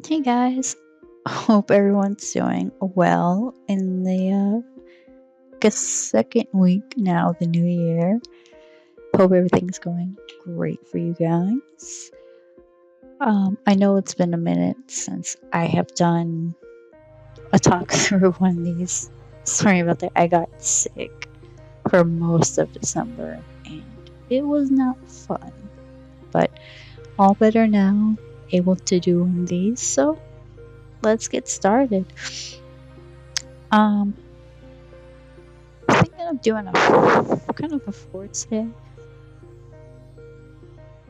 Hey guys, hope everyone's doing well in the guess second week now of the new year. Hope everything's going great for you guys. I know it's been a minute since I have done a talk through one of these. Sorry about that. I got sick for most of December and it was not fun, but all better now. Able to do one of these, so let's get started. Um, Thinking of doing a kind of a fort today.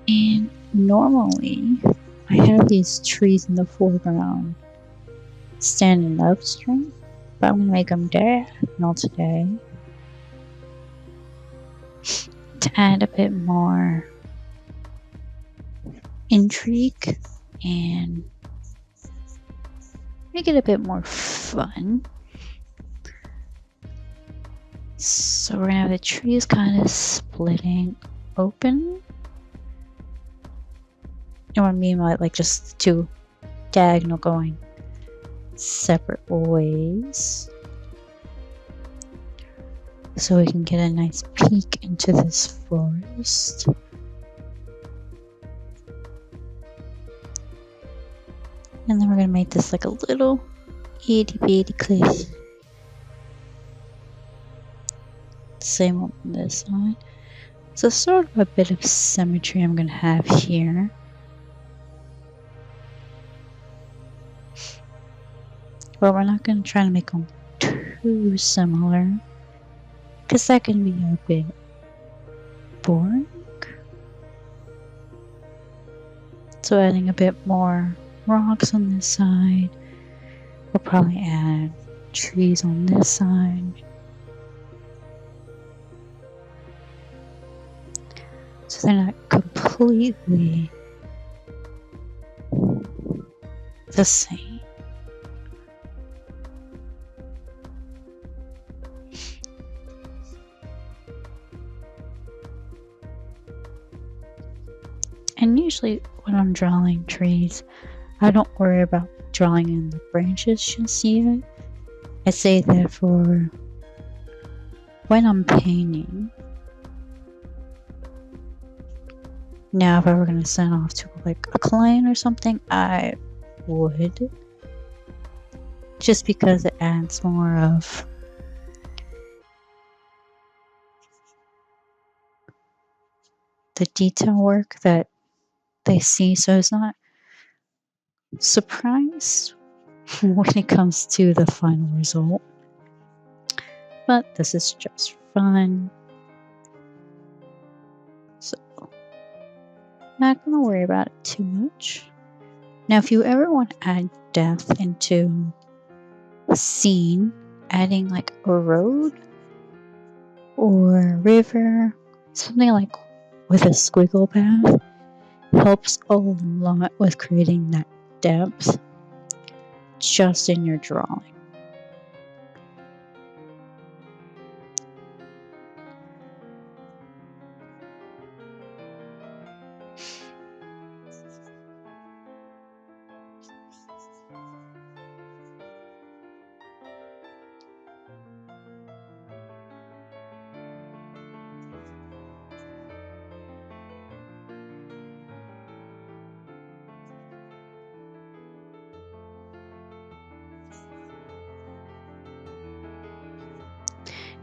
And normally, I have these trees in the foreground standing upstream, but I'm gonna make them diagonal today to add a bit more intrigue and make it a bit more fun. So we're gonna have the trees kind of splitting open. You know what I mean by like just two diagonal going separate ways. So we can get a nice peek into this forest. And then we're gonna make this like a little itty bitty cliff. Same on this side. So sort of a bit of symmetry I'm gonna have here. But we're not gonna try to make them too similar, because that can be a bit boring. So adding a bit more rocks on this side. We'll probably add trees on this side. So they're not completely the same. And usually when I'm drawing trees, I don't worry about drawing in the branches just yet. I say that for when I'm painting. Now, if I were going to send off to like a client or something, I would. Just because it adds more of the detail work that they see, so it's not surprised when it comes to the final result. But this is just fun. So, not gonna worry about it too much. Now, if you ever want to add depth into a scene, adding like a road or a river, something like with a squiggle path, helps a lot with creating that depth just in your drawing.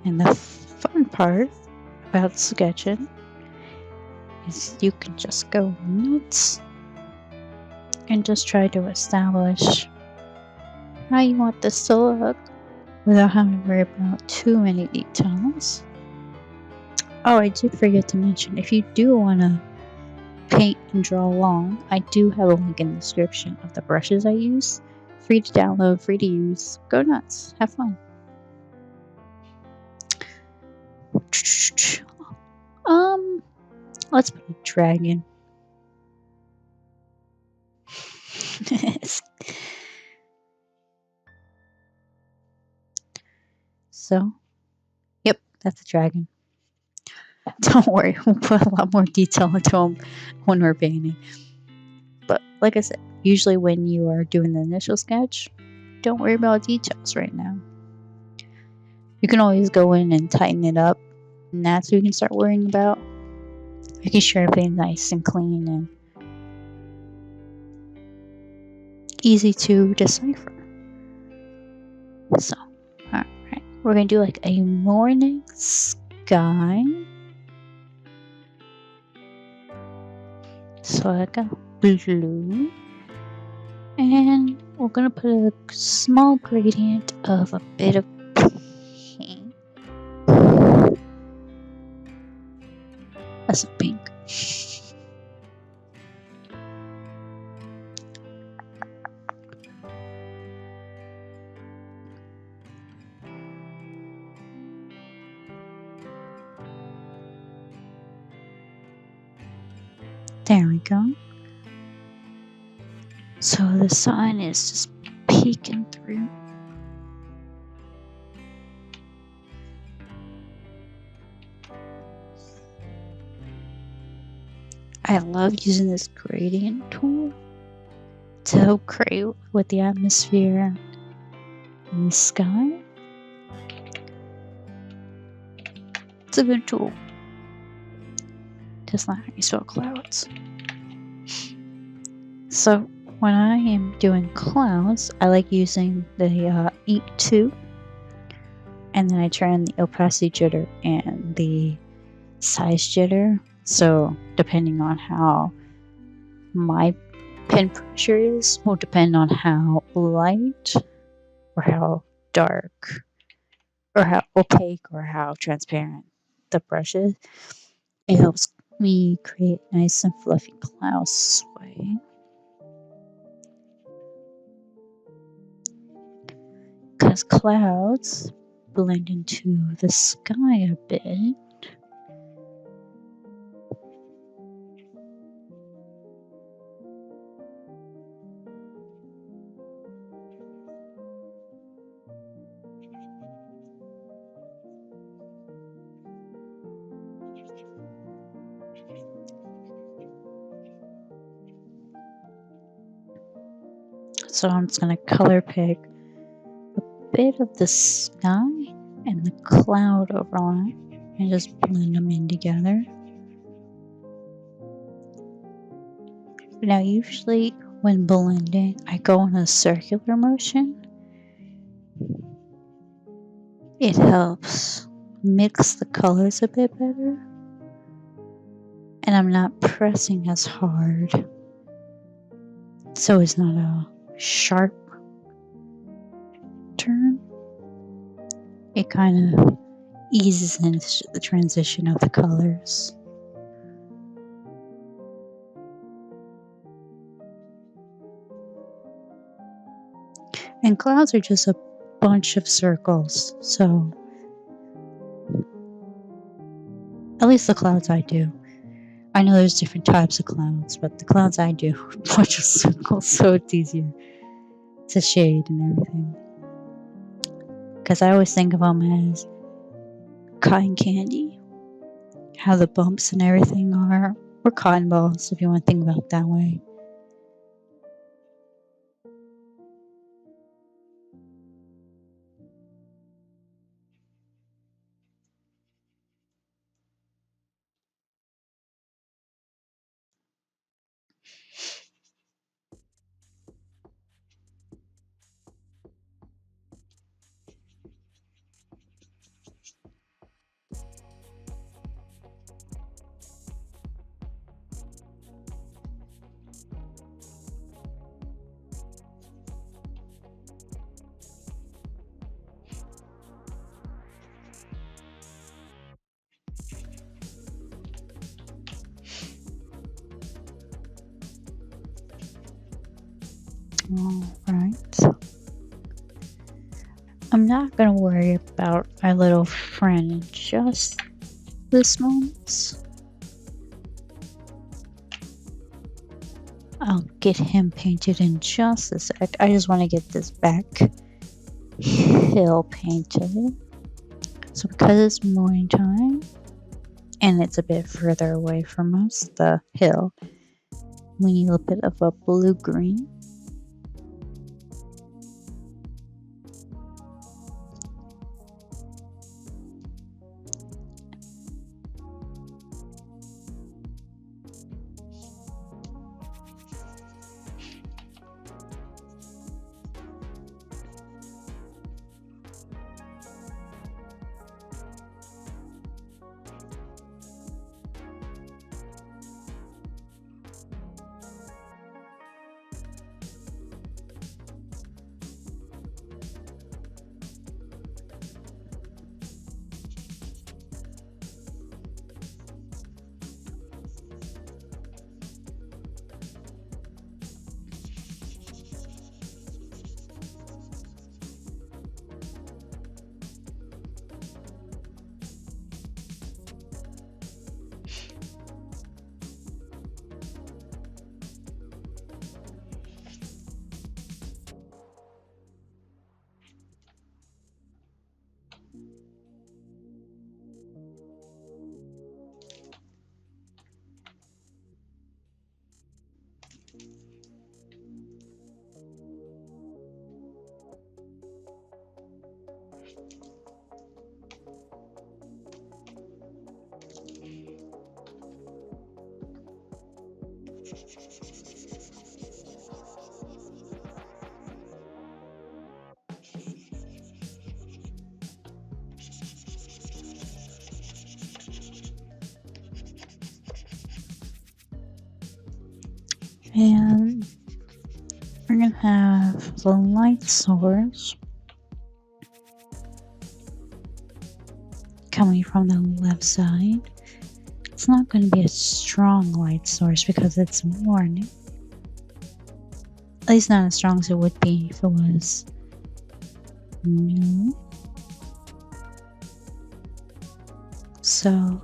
And the fun part about sketching is you can just go nuts and just try to establish how you want this to look without having to worry about too many details. Oh, I did forget to mention, if you do want to paint and draw along, I do have a link in the description of the brushes I use. Free to download, free to use. Go nuts, have fun. Let's put a dragon. So, yep, that's a dragon. Don't worry, we'll put a lot more detail into them when we're painting. But like I said, usually when you are doing the initial sketch, don't worry about details right now. You can always go in and tighten it up, and that's what you can start worrying about. Making sure everything's nice and clean and easy to decipher. So, alright, we're gonna do like a morning sky. So I got blue, and we're gonna put a small gradient of a bit of pink. That's a pink. There we go. So the sun is just peeking through. I love using this gradient tool to help create with the atmosphere and the sky. It's a good tool. Just not how you spell clouds. So when I am doing clouds, I like using the Ink 2, and then I turn the opacity jitter and the size jitter. So depending on how my pen pressure is, will depend on how light or how dark or how opaque or how transparent the brush is. It helps me create nice and fluffy clouds this way. Because clouds blend into the sky a bit. So I'm just going to color pick a bit of the sky and the cloud overlap and just blend them in together. Now usually when blending, I go in a circular motion. It helps mix the colors a bit better, and I'm not pressing as hard, so it's not a sharp turn. It kind of eases into the transition of the colors. And clouds are just a bunch of circles, so at least the clouds I do. I know there's different types of clouds, but the clouds I do are a bunch of circles, so it's easier to shade and everything. Because I always think of them as cotton candy, how the bumps and everything are, or cotton balls, if you want to think about it that way. Alright. I'm not going to worry about my little friend in just this moment. I'll get him painted in just a sec. I just want to get this back hill painted. So because it's morning time and it's a bit further away from us, the hill, we need a bit of a blue-green. And we're gonna have the light source coming from the left side. It's not going to be a strong light source because it's morning. At least not as strong as it would be if it was noon. So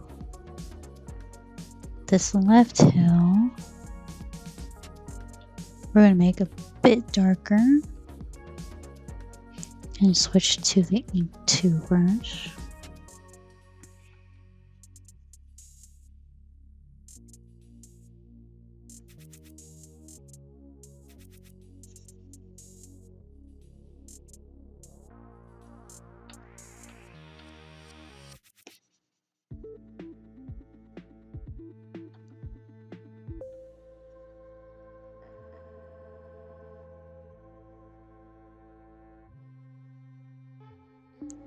this left hill, we're going to make a bit darker and switch to the ink 2 brush.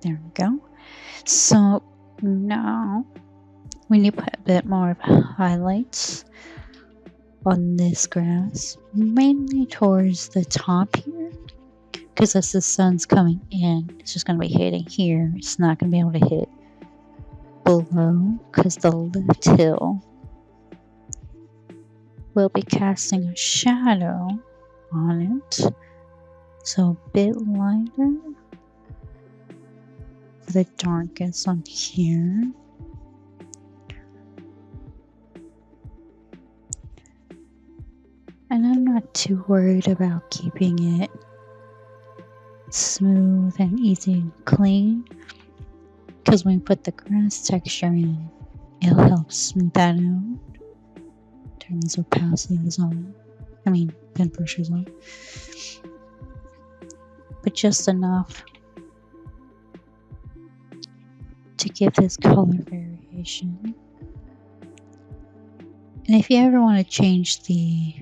There we go. So now we need to put a bit more of highlights on this grass, mainly towards the top here, because as the sun's coming in, it's just going to be hitting here. It's not going to be able to hit below because the left hill will be casting a shadow on it. So a bit lighter for the darkest on here. And I'm not too worried about keeping it smooth and easy and clean, because when we put the grass texture in, it'll help smooth that out. Turn these opacities on. Pen brushes on. But just enough to give this color variation. And if you ever want to change the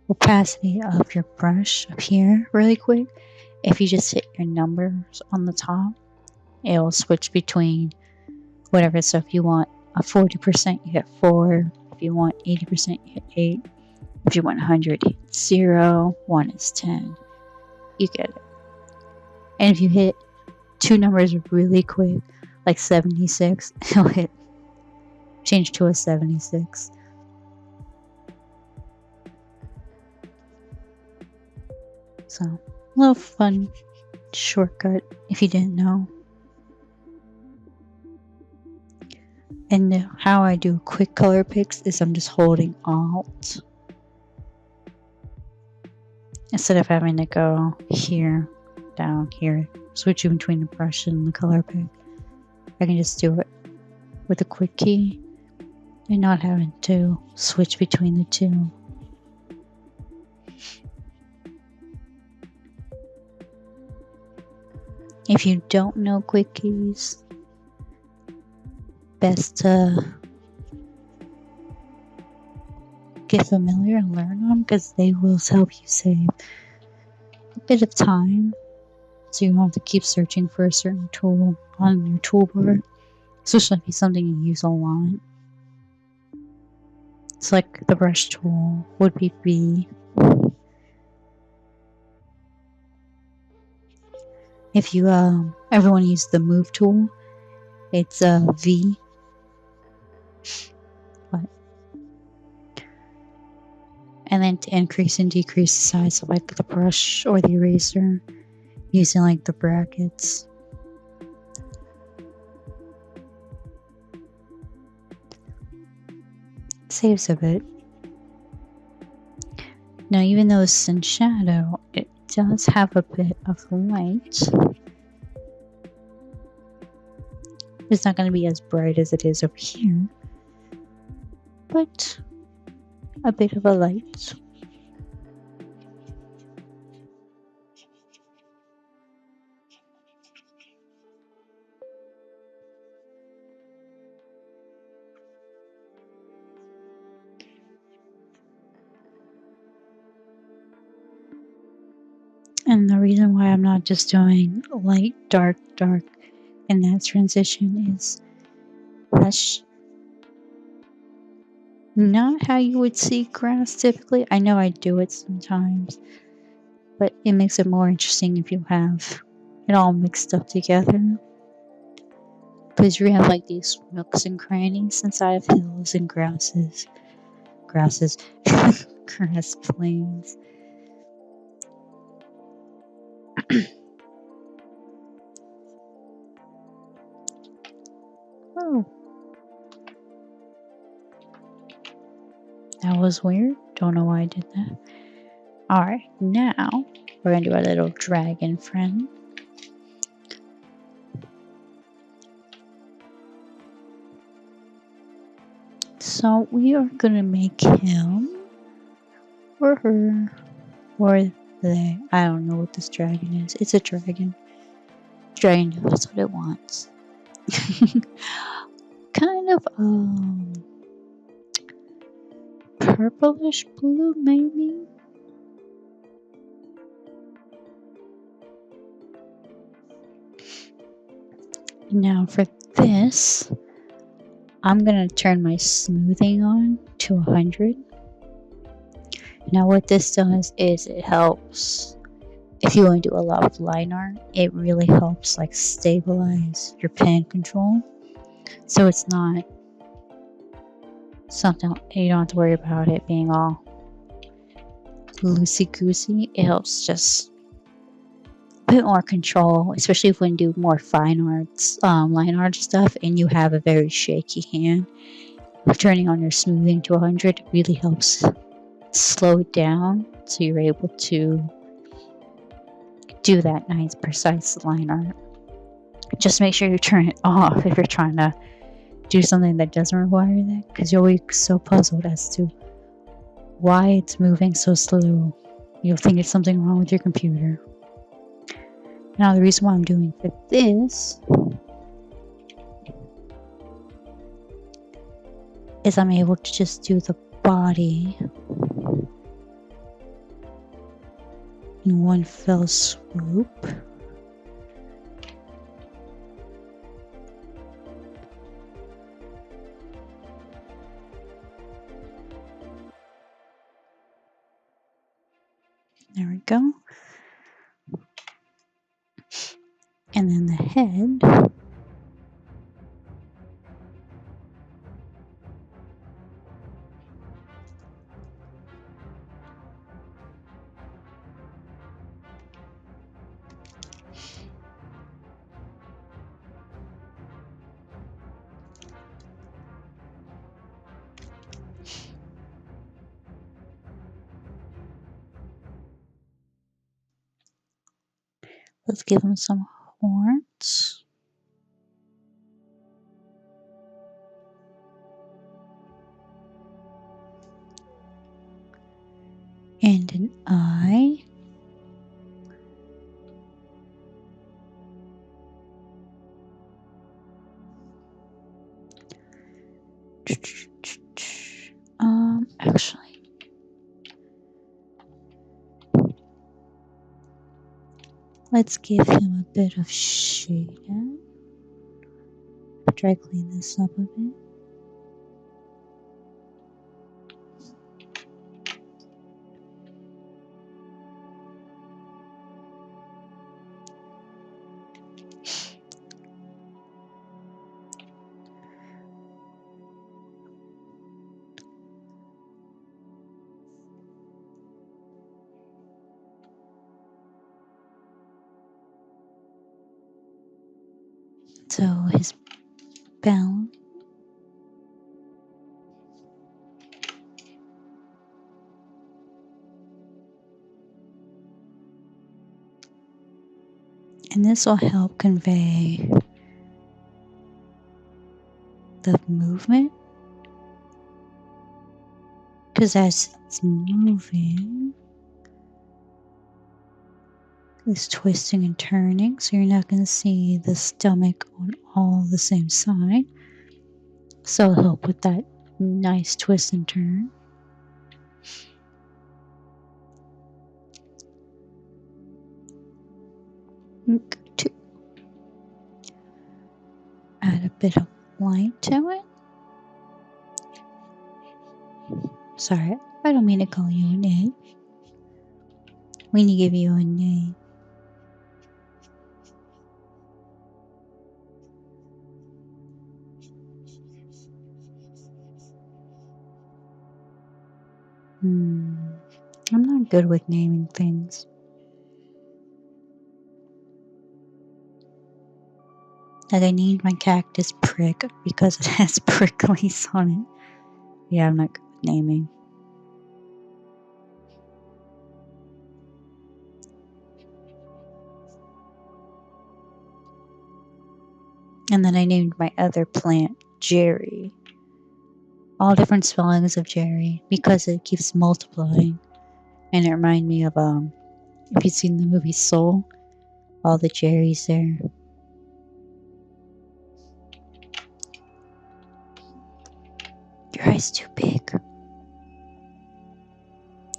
opacity of your brush up here really quick, if you just hit your numbers on the top, it will switch between whatever. So if you want a 40%, you hit 4. If you want 80%, you hit 8. If you want 100, you hit 0. 1 is 10. You get it. And if you hit 2 numbers really quick, like 76, it'll change to a 76. So, a little fun shortcut if you didn't know. And how I do quick color picks is I'm just holding Alt instead of having to go here, down here, switching between the brush and the color pick. I can just do it with a quick key and not having to switch between the two. If you don't know quick keys, best to get familiar and learn them, because they will help you save a bit of time, so you don't have to keep searching for a certain tool on your toolbar, especially if it's something you use a lot. It's like the brush tool would be B. If you everyone uses the move tool, it's V. And then to increase and decrease the size of like the brush or the eraser, using like the brackets. Saves a bit. Now, even though it's in shadow, it does have a bit of light. It's not going to be as bright as it is over here, but a bit of a light. And the reason why I'm not just doing light, dark, dark in that transition is that's not how you would see grass typically. I know I do it sometimes, but it makes it more interesting if you have it all mixed up together. Because you have like these nooks and crannies inside of hills and grasses, grass plains. Oh, that was weird. Don't know why I did that. Alright, now we're gonna do our little dragon friend. So we are gonna make him or her or they. I don't know what this dragon is. It's a dragon. Dragon knows what it wants. Kind of purplish blue maybe. Now for this, I'm gonna turn my smoothing on to 100. Now what this does is it helps if you want to do a lot of line art, it really helps like stabilize your pen control. So it's not something you don't have to worry about it being all loosey goosey. It helps just a bit more control, especially if when you do more fine arts, line art stuff, and you have a very shaky hand. Turning on your smoothing to 100 really helps slow it down, so you're able to do that nice, precise line art. Just make sure you turn it off if you're trying to do something that doesn't require that, because you'll be so puzzled as to why it's moving so slow. You'll think it's something wrong with your computer. Now the reason why I'm doing for this is I'm able to just do the body in one fell swoop. There we go. And then the head. Let's give him some horns. And an eye. Actually, let's give him a bit of shading. Try clean this up a bit. So his bell. And this will help convey the movement. Because as it's moving, it's twisting and turning, so you're not going to see the stomach on all the same side. So it'll help with that nice twist and turn. to add a bit of light to it. Sorry, I don't mean to call you an A. We need to give you a name. I'm not good with naming things. Like I named my cactus Prick because it has pricklies on it. Yeah, I'm not good with naming. And then I named my other plant Jerry. All different spellings of Jerry because it keeps multiplying. And it reminded me of if you've seen the movie Soul, all the Jerrys there. Your eye's too big.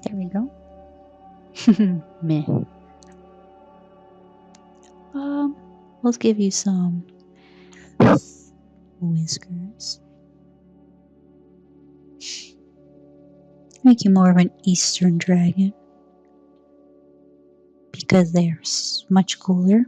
There we go. Meh. Let's give you some whiskers. Make you more of an Eastern dragon because they're much cooler.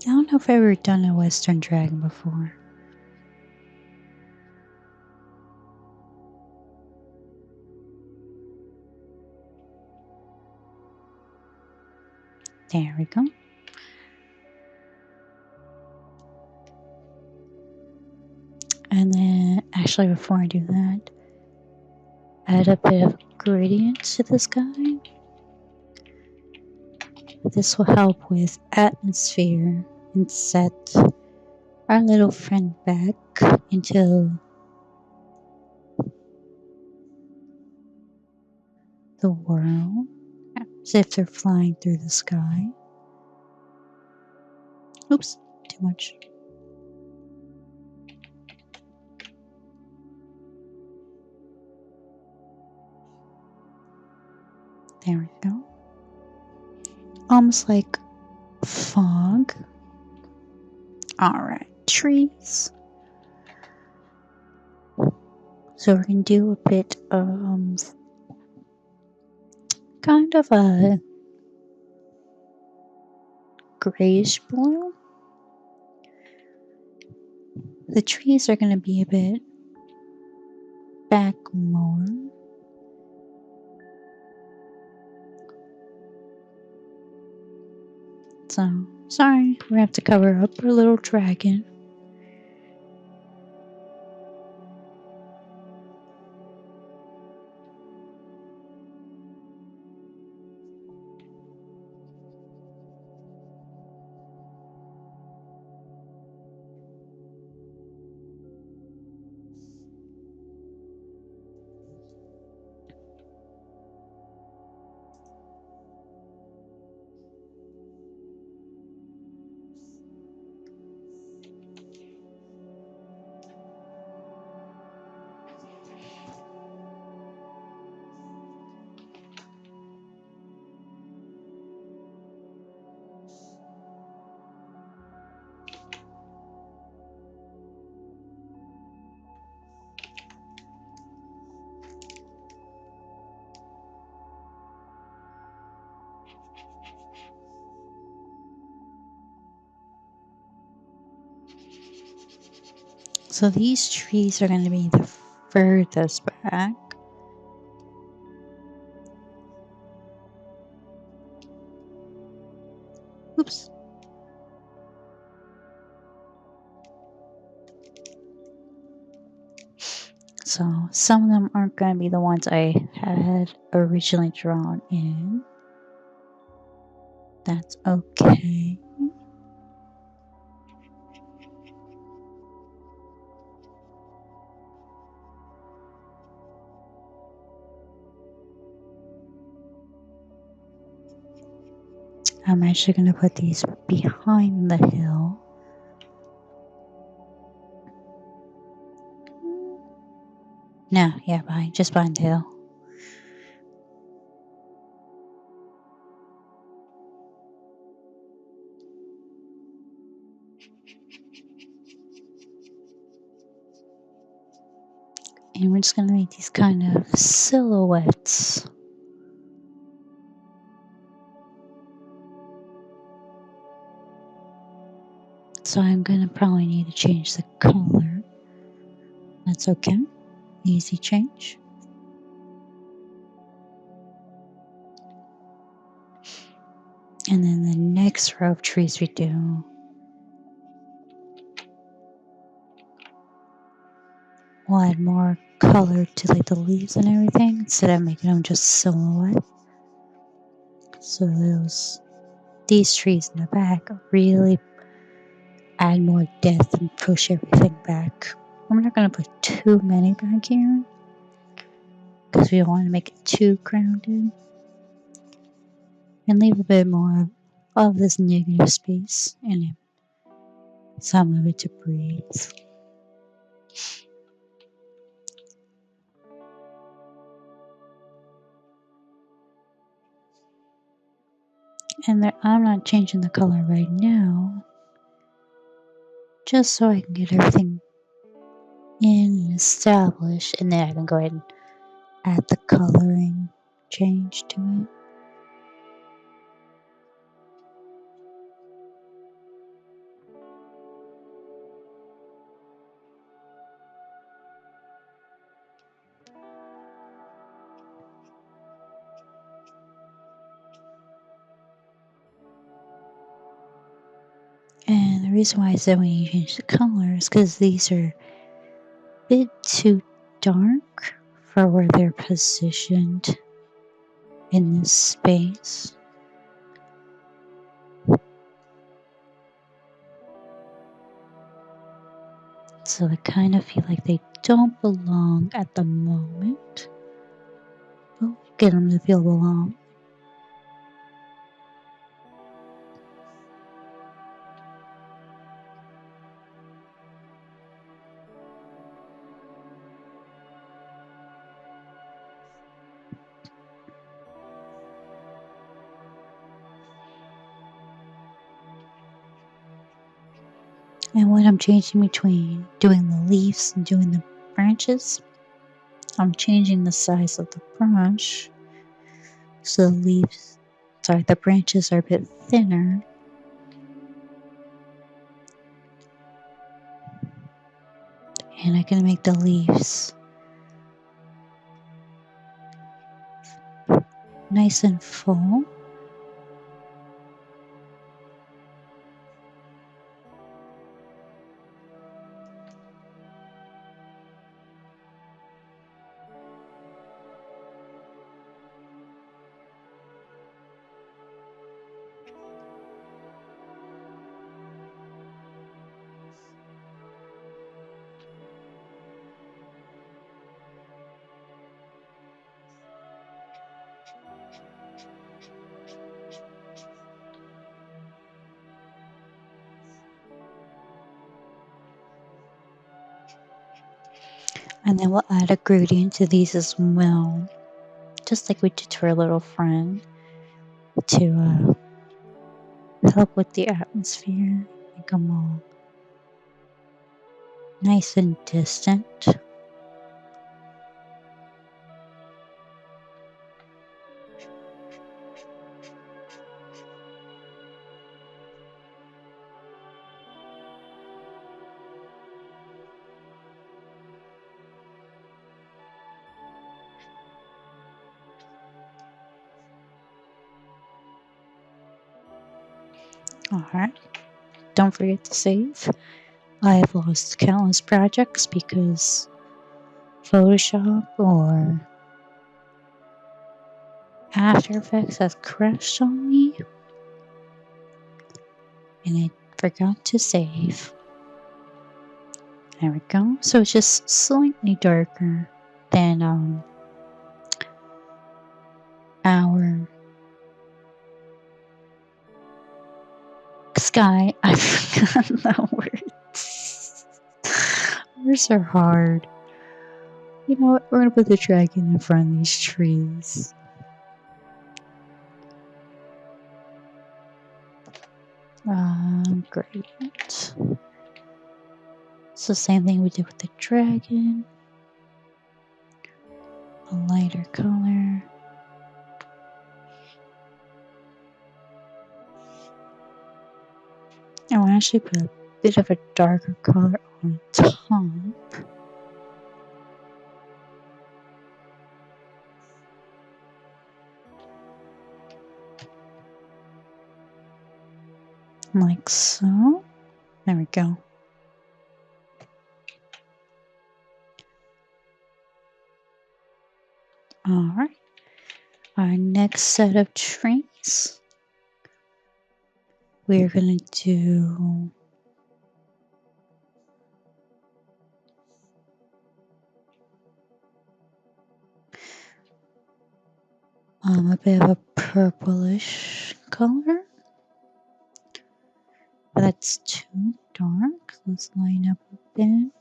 I don't know if I've ever done a Western dragon before. There we go. And then, actually, before I do that, add a bit of gradient to the sky. This will help with atmosphere and set our little friend back into the world as if they're flying through the sky. Oops, too much. There we go. Almost like fog. Alright, trees. So we're going to do a bit of kind of a grayish blue. The trees are going to be a bit back more. So, sorry, we have to cover up our little dragon. So these trees are going to be the furthest back. Oops. So some of them aren't going to be the ones I had originally drawn in. That's okay. I'm actually going to put these behind the hill. No, yeah, just behind the hill. And we're just going to make these kind of silhouettes. So I'm going to probably need to change the color. That's okay. Easy change. And then the next row of trees we do, we'll add more color to like the leaves and everything instead of making them just silhouette. So these trees in the back really add more depth and push everything back. I'm not going to put too many back here because we don't want to make it too grounded. And leave a bit more of this negative space in it. Some of it to breathe. And I'm not changing the color right now, just so I can get everything in and established, and then I can go ahead and add the coloring change to it. And the reason why I said when you change the color is because these are a bit too dark for where they're positioned in this space. So I kind of feel like they don't belong at the moment. But we'll get them to feel belong. And when I'm changing between doing the leaves and doing the branches, I'm changing the size of the brush so the branches are a bit thinner. And I can make the leaves nice and full. And then we'll add a gradient to these as well, just like we did to our little friend, to help with the atmosphere, make them all nice and distant. Alright, don't forget to save. I have lost countless projects because Photoshop or After Effects has crashed on me and I forgot to save. There we go. So it's just slightly darker than our Sky, I forgot the words. Words are hard. You know what? We're gonna put the dragon in front of these trees. Great. It's the same thing we did with the dragon. A lighter color. I want to actually put a bit of a darker color on top. Like so. There we go. Alright. Our next set of trees. We're going to do a bit of a purplish color. But that's too dark. So let's line up a bit.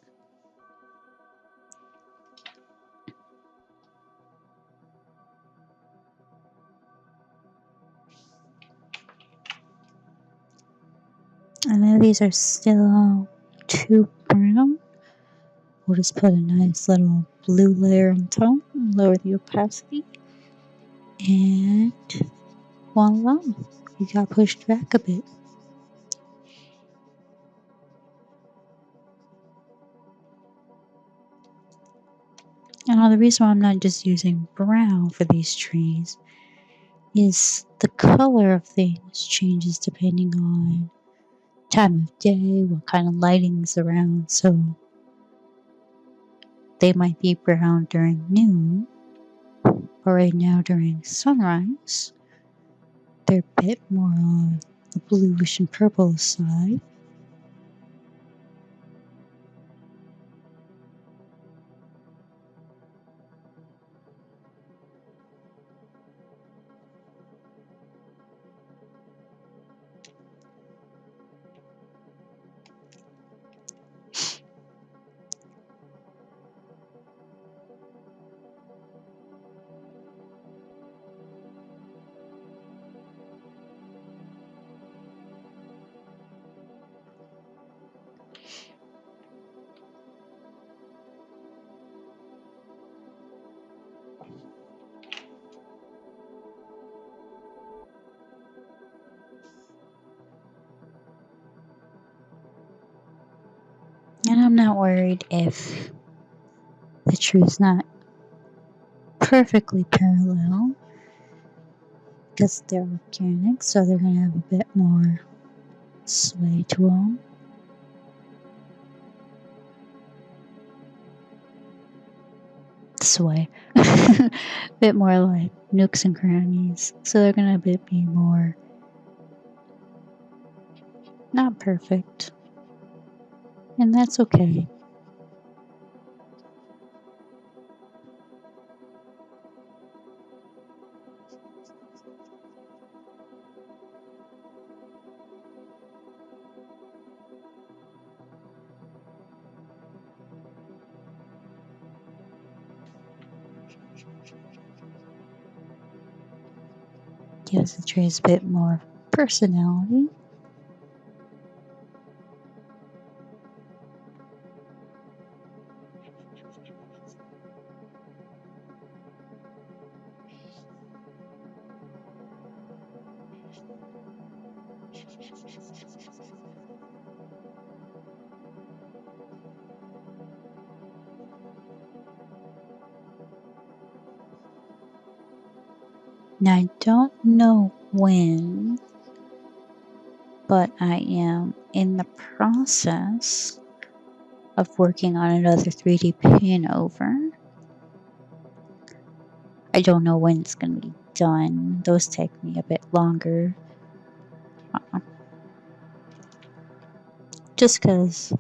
I know these are still too brown. We'll just put a nice little blue layer on top and lower the opacity. And voila, we got pushed back a bit. Now the reason why I'm not just using brown for these trees is the color of things changes depending on time of day, what kind of lighting's around. So they might be brown during noon, but right now during sunrise, they're a bit more on the bluish and purple side. And I'm not worried if the tree's not perfectly parallel because they're organic, so they're going to have a bit more sway to them. Sway. A bit more like nooks and crannies, so they're going to be more not perfect, and that's okay. Gives the trees a bit more personality. Now, I don't know when, but I am in the process of working on another 3D pin over. I don't know when it's going to be done. Those take me a bit longer. Just because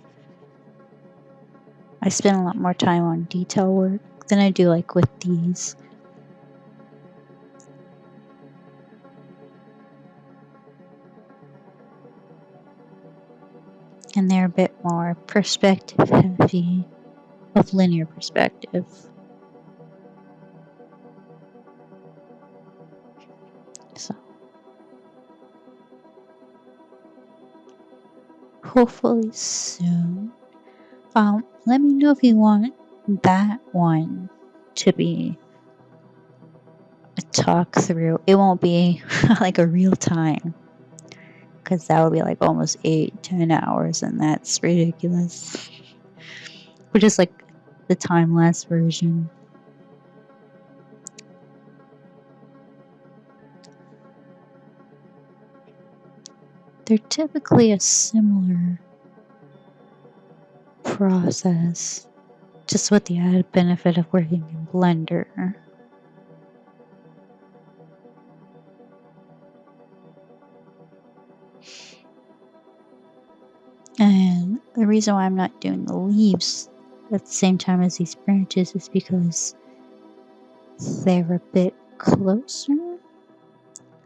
I spend a lot more time on detail work than I do like with these. and they're a bit more perspective heavy of linear perspective. So hopefully soon. Let me know if you want that one to be a talk through. It won't be like a real time because that would be like almost 8-10 hours, and that's ridiculous. Which is like the time lapse version. They're typically a similar process, just with the added benefit of working in Blender. And the reason why I'm not doing the leaves at the same time as these branches is because they're a bit closer.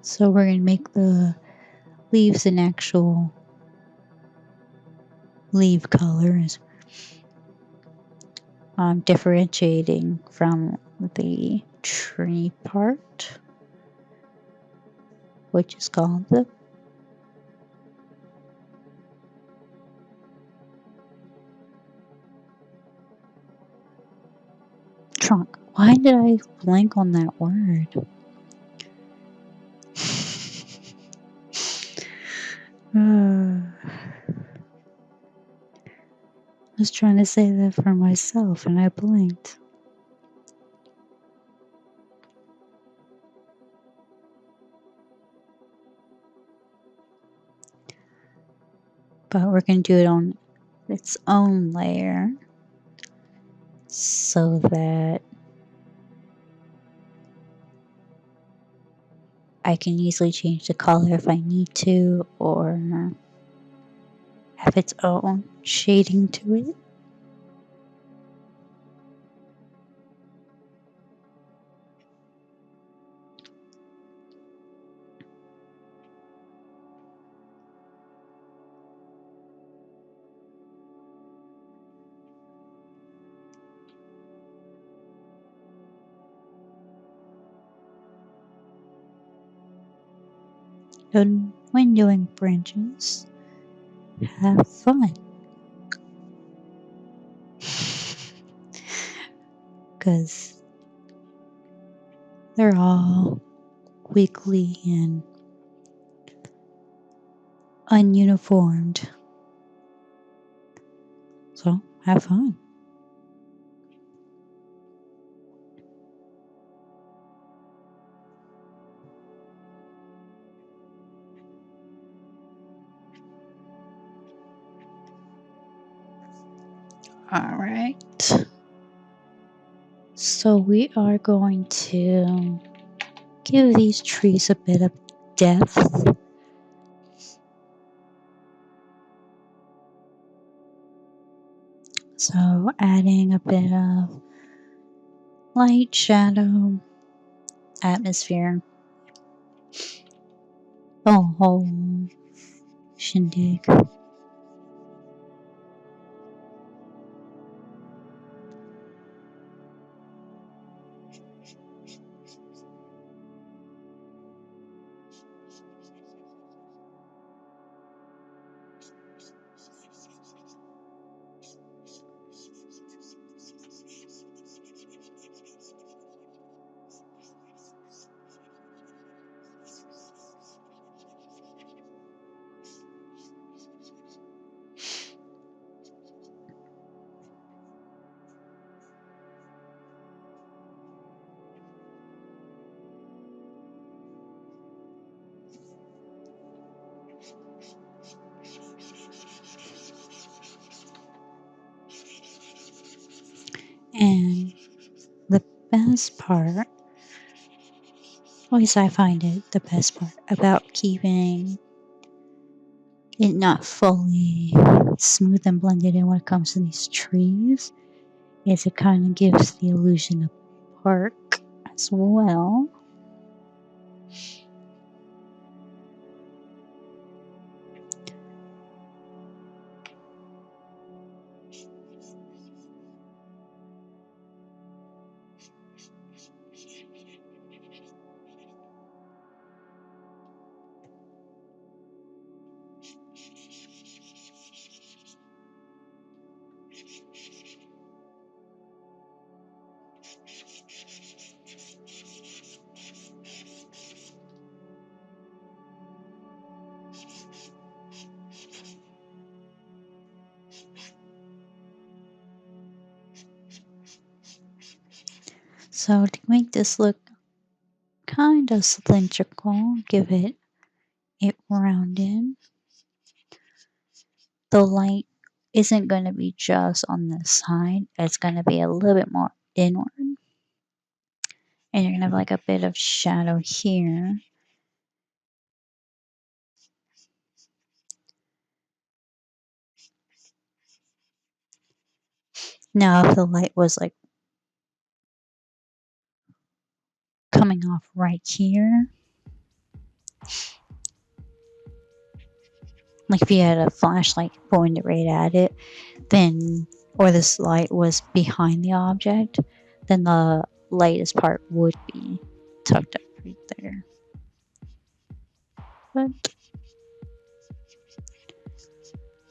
So we're going to make the leaves an actual leaf colors, differentiating from the tree part, which is called the trunk. Why did I blank on that word? I was trying to say that for myself and I blinked. But we're going to do it on its own layer so that I can easily change the color if I need to, or have its own shading to it. And when doing branches, have fun. Because they're all weakly and ununiformed. So have fun. All right. So we are going to give these trees a bit of depth. So adding a bit of light, shadow, atmosphere. Oh, whole shindig. And the best part, at least I find it the best part about keeping it not fully smooth and blended in when it comes to these trees, is it kind of gives the illusion of park as well. So to make this look kind of cylindrical, give it rounded. The light isn't going to be just on this side. It's going to be a little bit more inward. And you're going to have like a bit of shadow here. Now, if the light was like coming off right here, like if you had a flashlight pointed right at it, then, or this light was behind the object, then the lightest part would be tucked up right there. But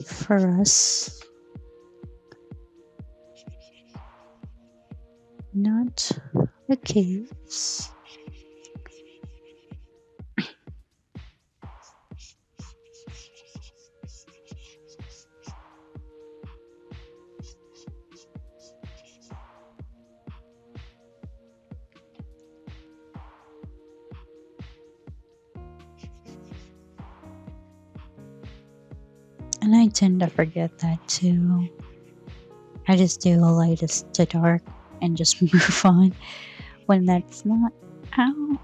for us, not the case. And I tend to forget that too. I just do a lightest to dark and just move on when that's not how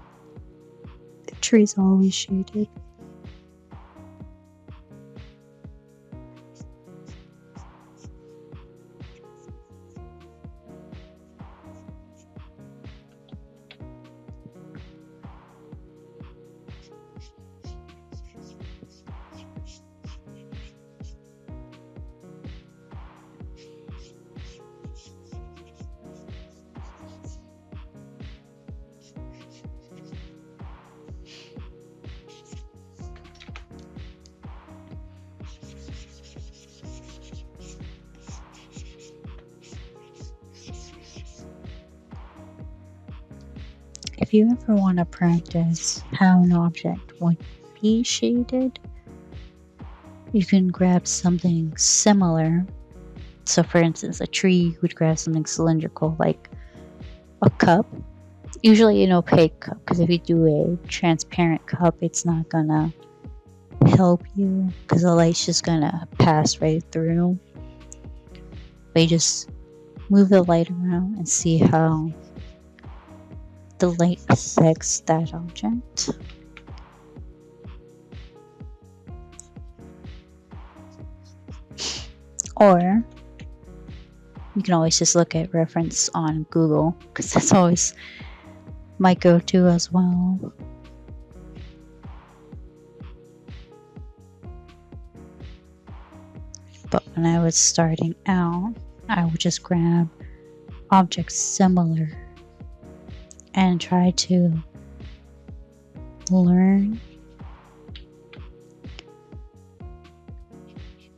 the tree's always shaded. If you ever want to practice how an object would be shaded, you can grab something similar. So, for instance, a tree would grab something cylindrical like a cup, usually an opaque cup, because if you do a transparent cup, it's not gonna help you because the light's just gonna pass right through. But you just move the light around and see how the light affects that object. Or you can always just look at reference on Google because that's always my go-to as well. But when I was starting out, I would just grab objects similar and try to learn.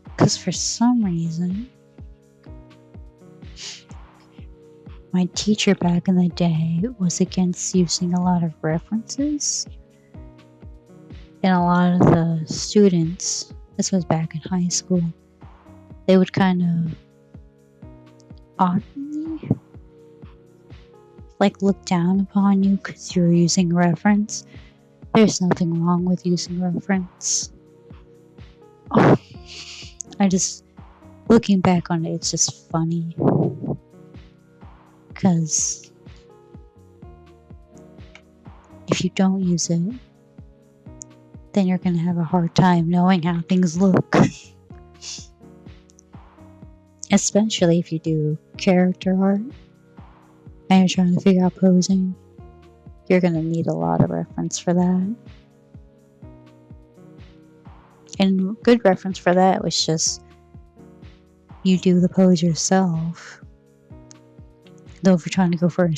Because for some reason, my teacher back in the day was against using a lot of references. And a lot of the students, this was back in high school, they would kind of oddly like look down upon you because you're using reference. There's nothing wrong with using reference. Oh, looking back on it, it's just funny. Because if you don't use it, then you're going to have a hard time knowing how things look. Especially if you do character art and you're trying to figure out posing. You're going to need a lot of reference for that. And good reference for that was just you do the pose yourself. Though if you're trying to go for an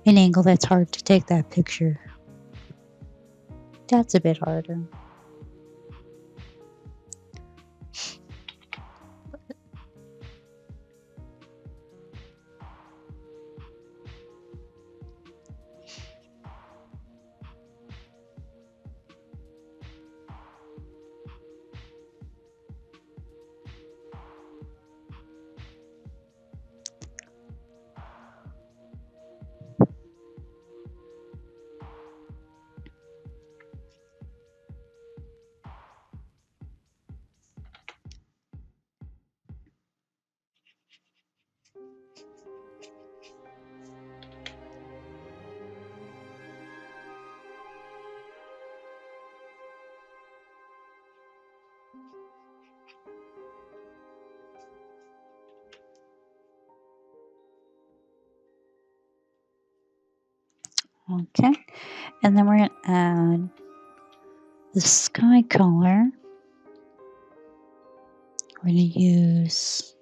angle that's hard to take that picture, that's a bit harder. Okay. And then we're going to add the sky color. We're going to use,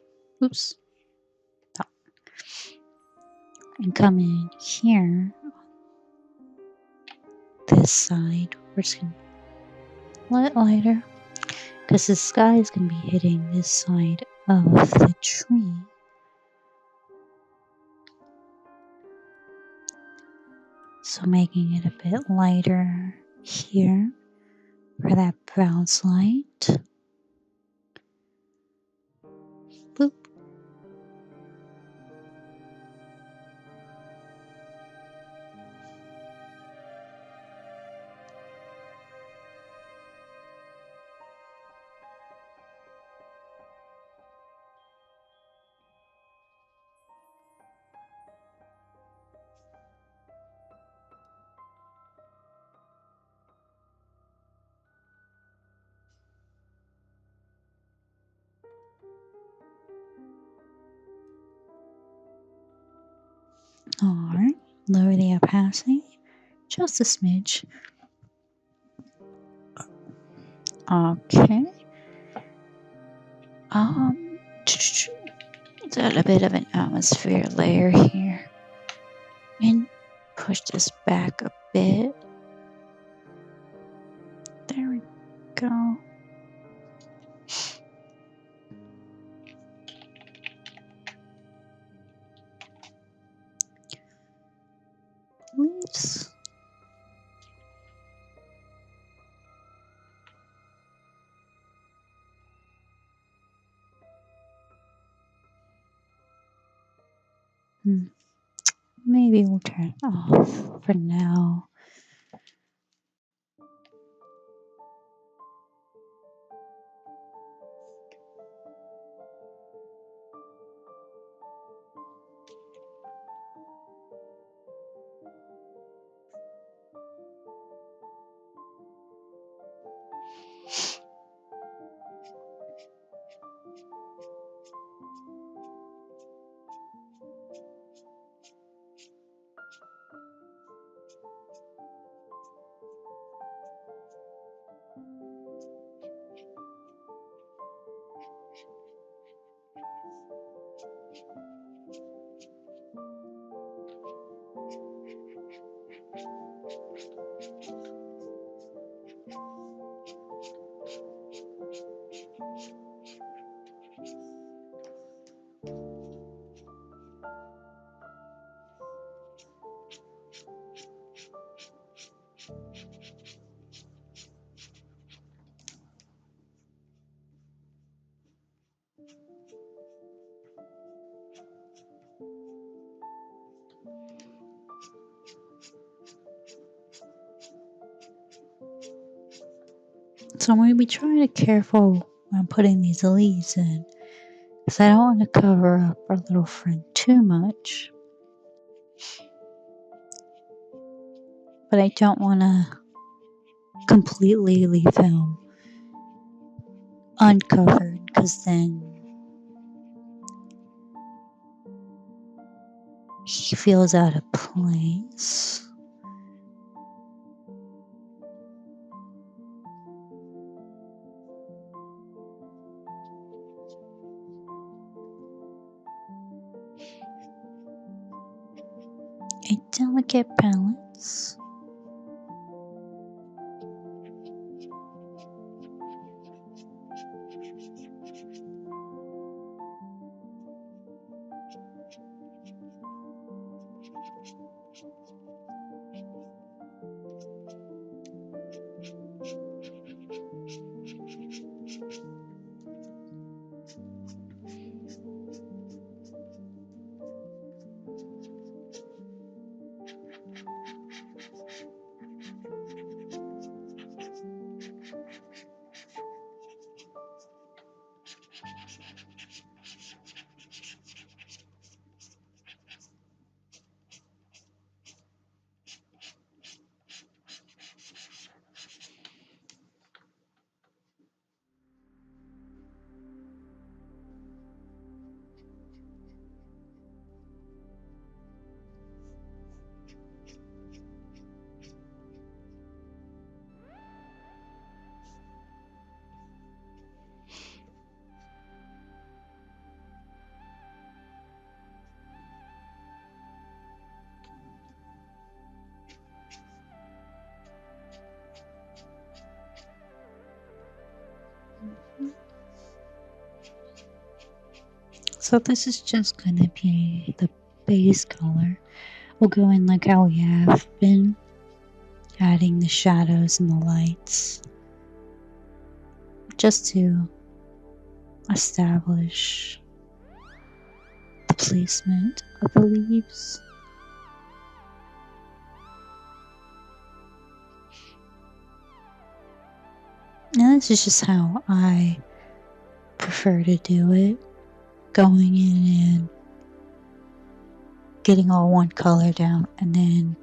oops, oh, and come in here, this side. We're just going to let it lighter because the sky is going to be hitting this side of the tree. So making it a bit lighter here for that bounce light. Boop. Alright, lower the opacity just a smidge. Okay. Add a bit of an atmosphere layer here. And push this back a bit. There we go. Leaves. Maybe we'll turn it off for now. So I'm going to be trying to be careful when I'm putting these leaves in, because I don't want to cover up our little friend too much. But I don't want to completely leave him uncovered, because then he feels out of place. A delicate balance. So this is just gonna be the base color. We'll go in like how we have been, adding the shadows and the lights, just to establish the placement of the leaves. Now this is just how I prefer to do it, going in and getting all one color down, and then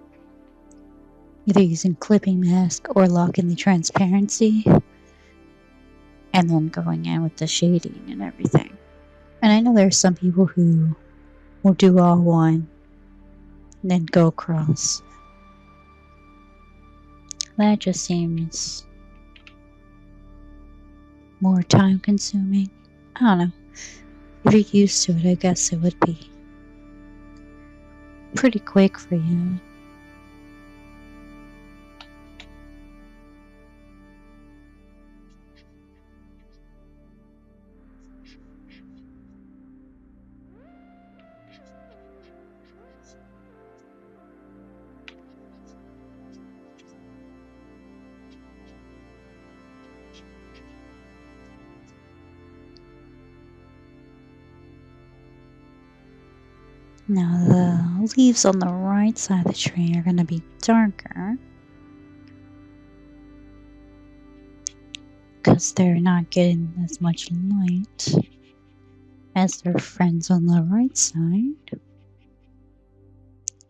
either using clipping mask or locking the transparency, and then going in with the shading and everything. And I know there's some people who will do all one and then go across. That just seems more time consuming. I don't know. If you're used to it, I guess it would be pretty quick for you. Now the leaves on the right side of the tree are going to be darker because they're not getting as much light as their friends on the right side.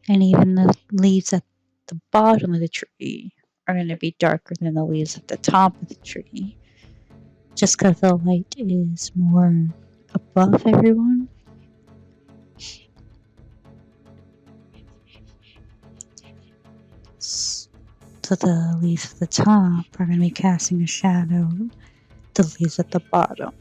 And even the leaves at the bottom of the tree are going to be darker than the leaves at the top of the tree, just because the light is more above everyone. So the leaves at the top are going to be casting a shadow, the leaves at the bottom.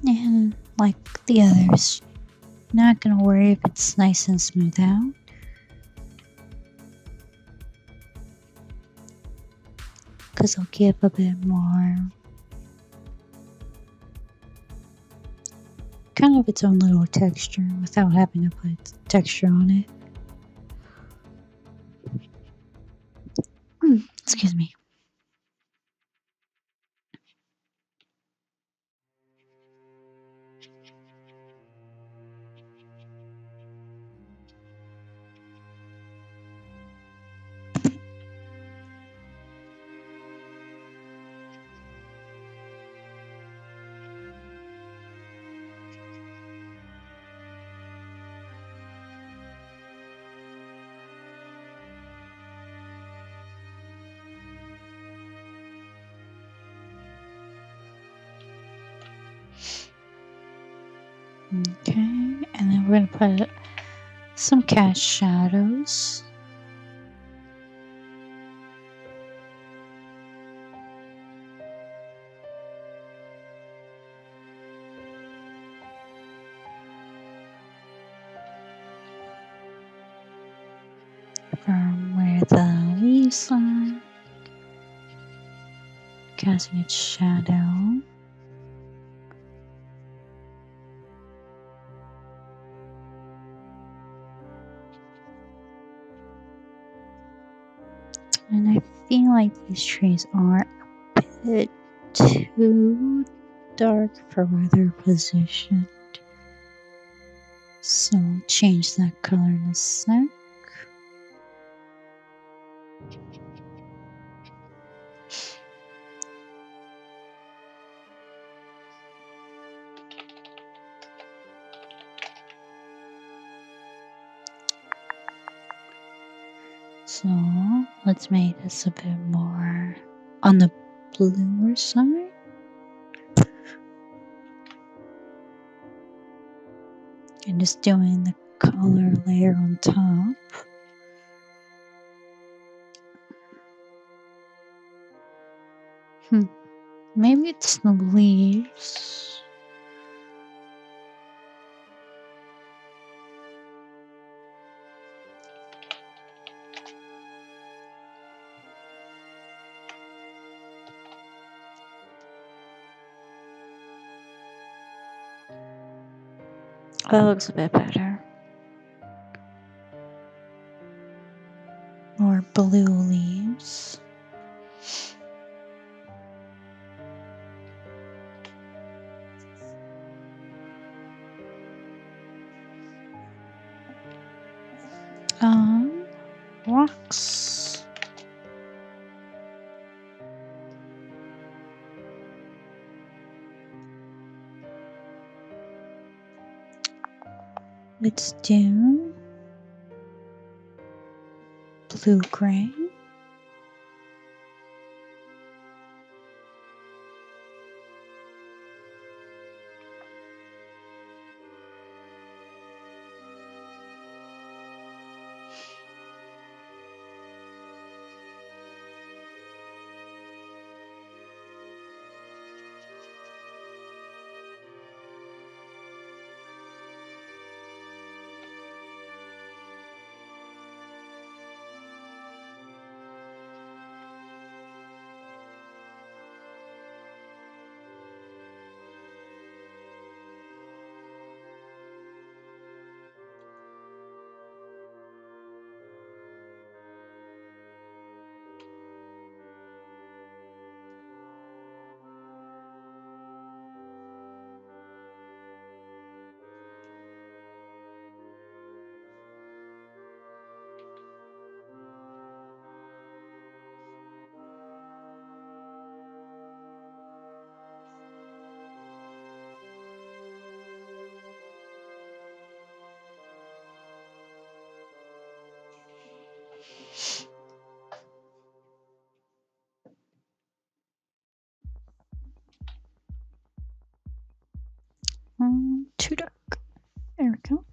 And like the others, not gonna worry if it's nice and smooth out, because I'll give a bit more kind of its own little texture without having to put texture on it. Excuse me. Okay, and then we're gonna put some cast shadows. looks like. Casting its shadow. And I feel like these trees are a bit too dark for where they're positioned. So I'll change that color in a sec. So let's make this a bit more on the bluer side. And just doing the color layer on top. Maybe it's the leaves. That looks a bit better. More blue leaves. Rocks. Let's do blue-gray. Too dark. There we go.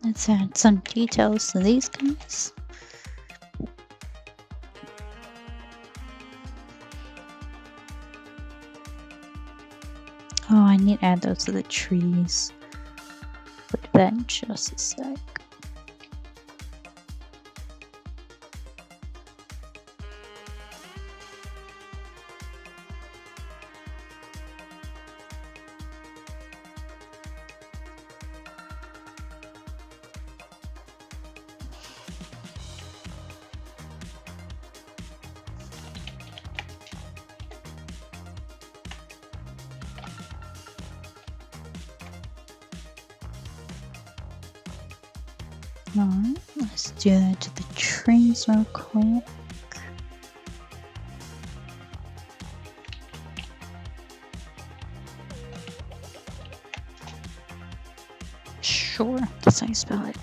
Let's add some details to these guys. Oh, I need to add those to the trees. Put that in just a sec. Alright, let's do that to the trees real quick. Sure, that's how you spell it.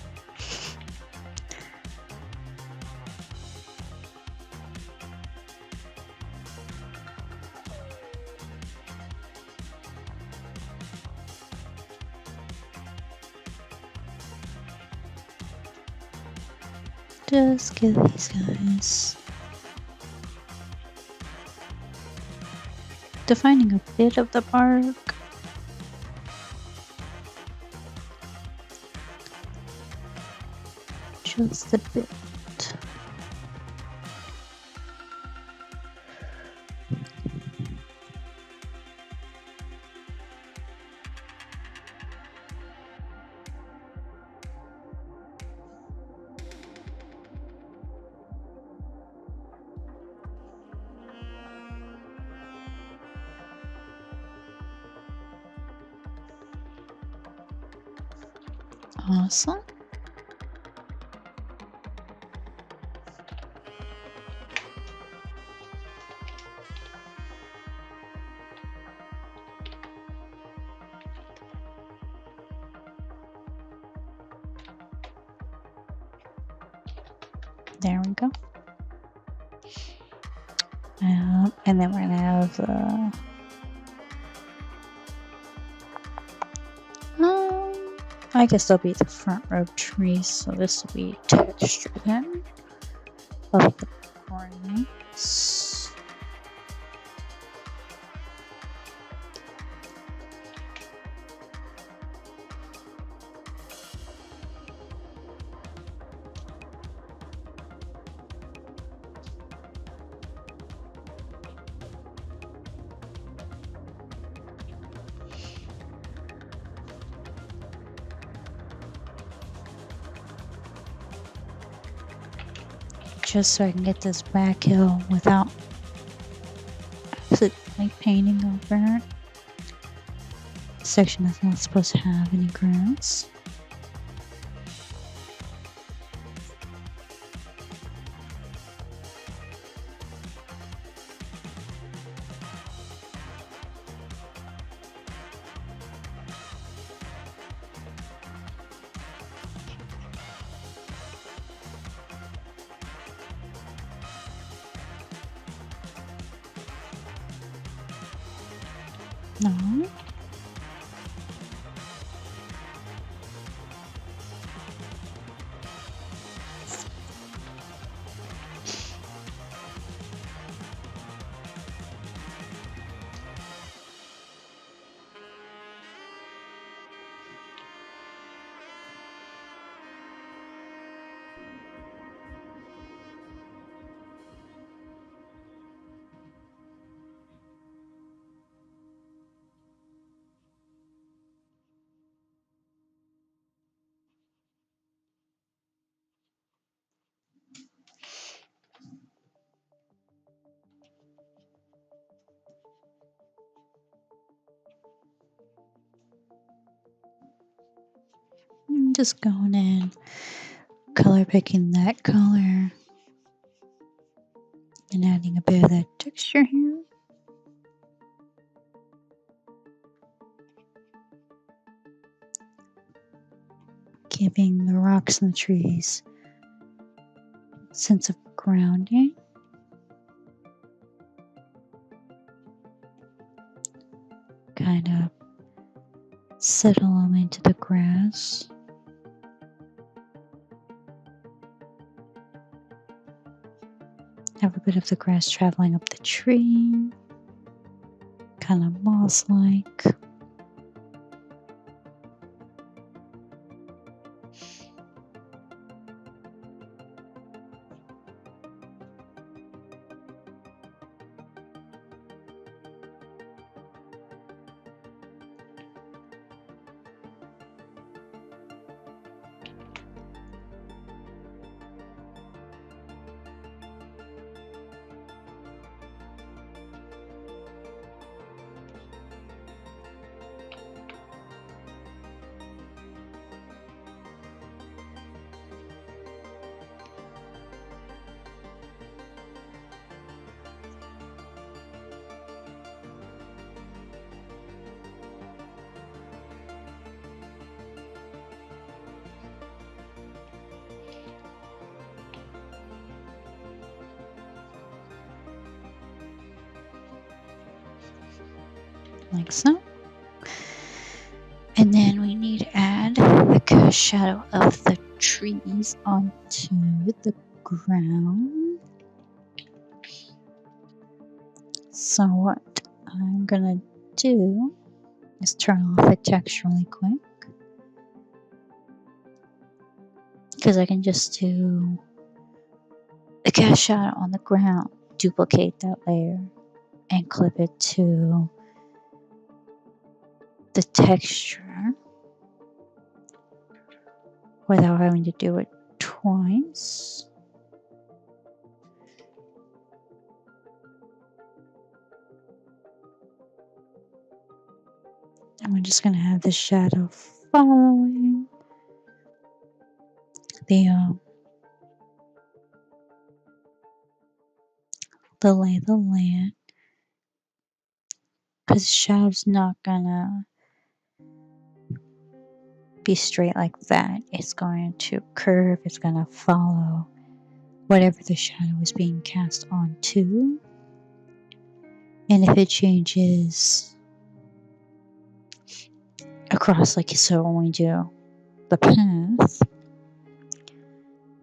Just get these guys. Defining a bit of the bark. Just a bit. Awesome. There we go. And then we're gonna have I guess they'll be the front row trees, so this will be texture then of the ornaments. Just so I can get this back hill without accidentally painting over it. This section is not supposed to have any grass. No. I'm just going in, color picking that color, and adding a bit of that texture here. Giving the rocks and the trees a sense of grounding. Kind of settle them into the grass. Have a bit of the grass traveling up the tree, kind of moss-like. like so. And then we need to add the cast shadow of the trees onto the ground. So what I'm gonna do is turn off the text really quick, because I can just do the cast shadow on the ground, duplicate that layer, and clip it to the texture without having to do it twice. And we're just gonna have the shadow following the lay of the land, because the shadow's not gonna be straight like that. It's going to curve, it's gonna follow whatever the shadow is being cast onto. And if it changes across, like so, when we do the path,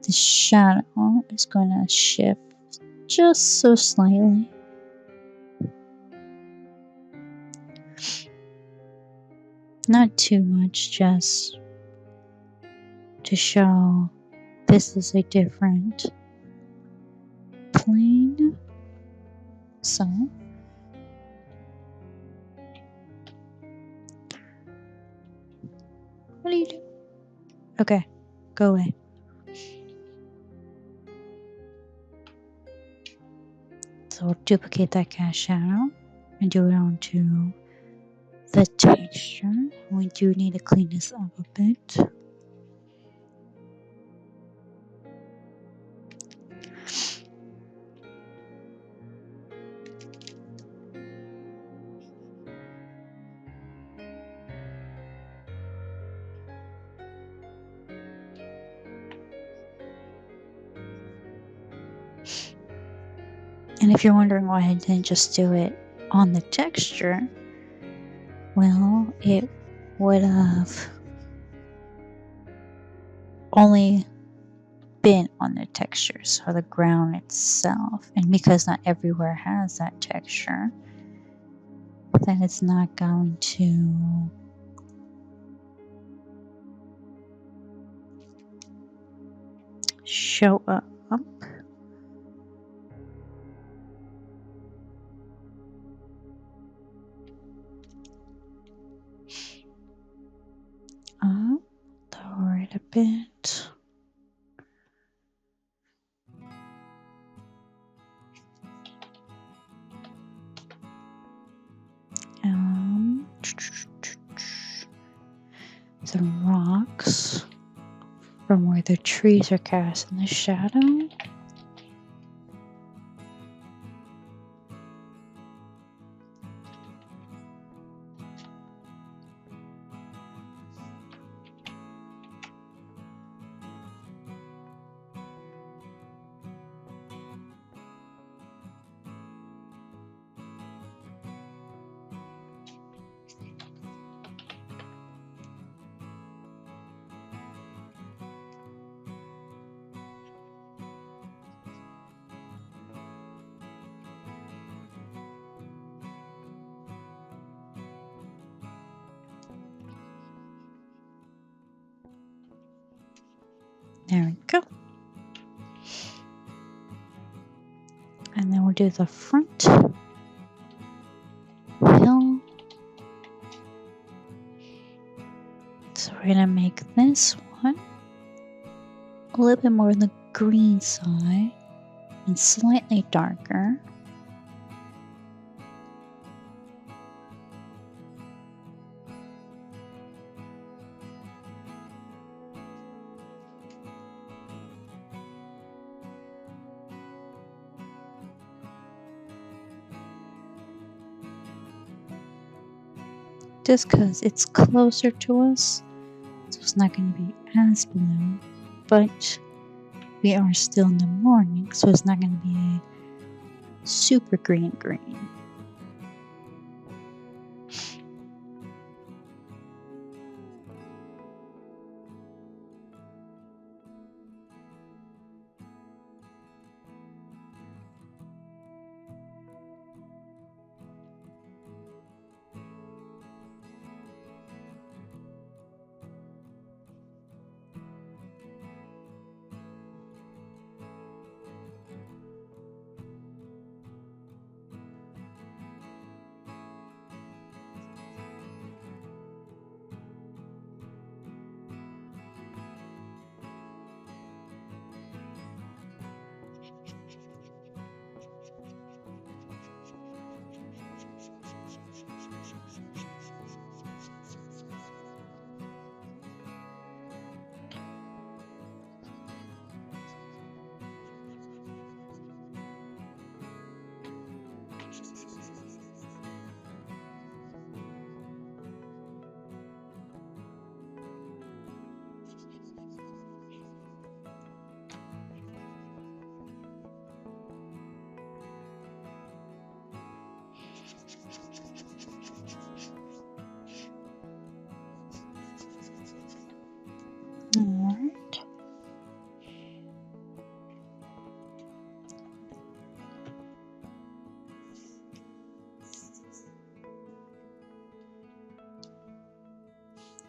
the shadow is going to shift just so slightly. Not too much, just to show this is a different plane. So what do you do? Okay, go away. So we'll duplicate that cast shadow and do it onto the texture. We do need to clean this up a bit. And if you're wondering why I didn't just do it on the texture, well, it would have only been on the texture, so the ground itself. And because not everywhere has that texture, then it's not going to show up. Lower it a bit. The rocks from where the trees are cast in the shadow. There we go. And then we'll do the front hill. So we're gonna make this one a little bit more on the green side and slightly darker. Just because it's closer to us, so it's not going to be as blue, but we are still in the morning, so it's not going to be a super green.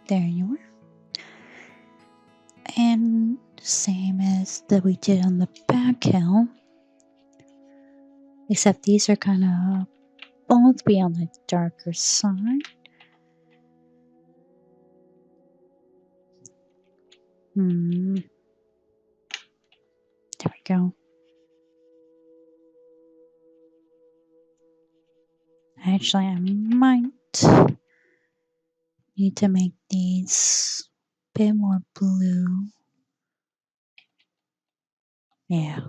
There you are. And same as that we did on the back hill. Except these are kind of both be on the darker side. There we go. Actually, I might need to make these a bit more blue. Yeah.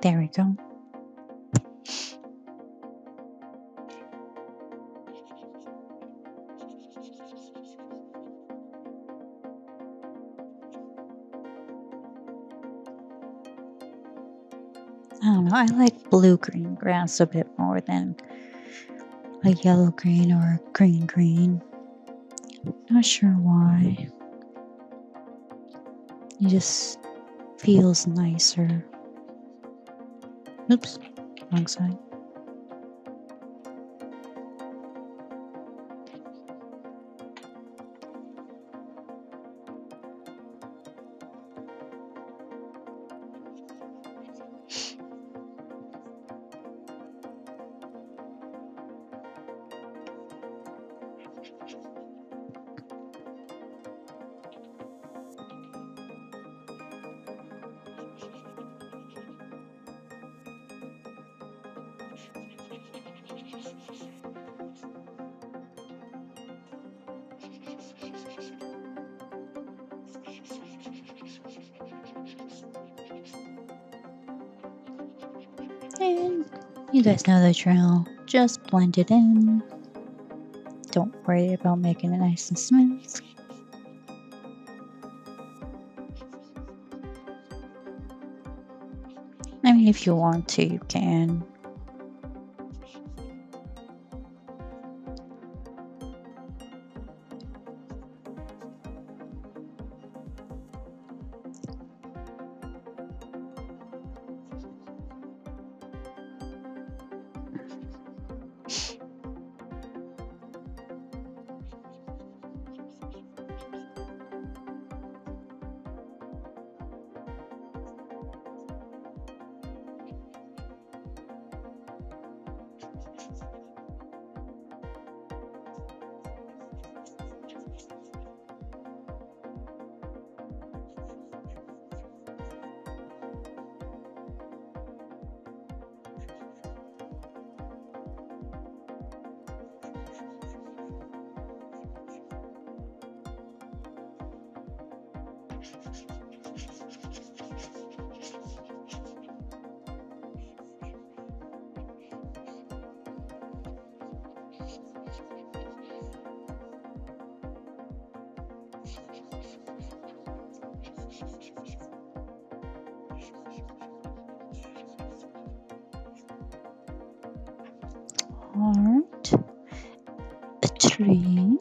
There we go. I don't know. I like blue-green grass a bit more than a yellow-green or a green-green. Not sure why. It just feels nicer. Oops, wrong side. And you guys know the drill. Just blend it in. Don't worry about making it nice and smooth. I mean, if you want to, you can. Heart. A tree.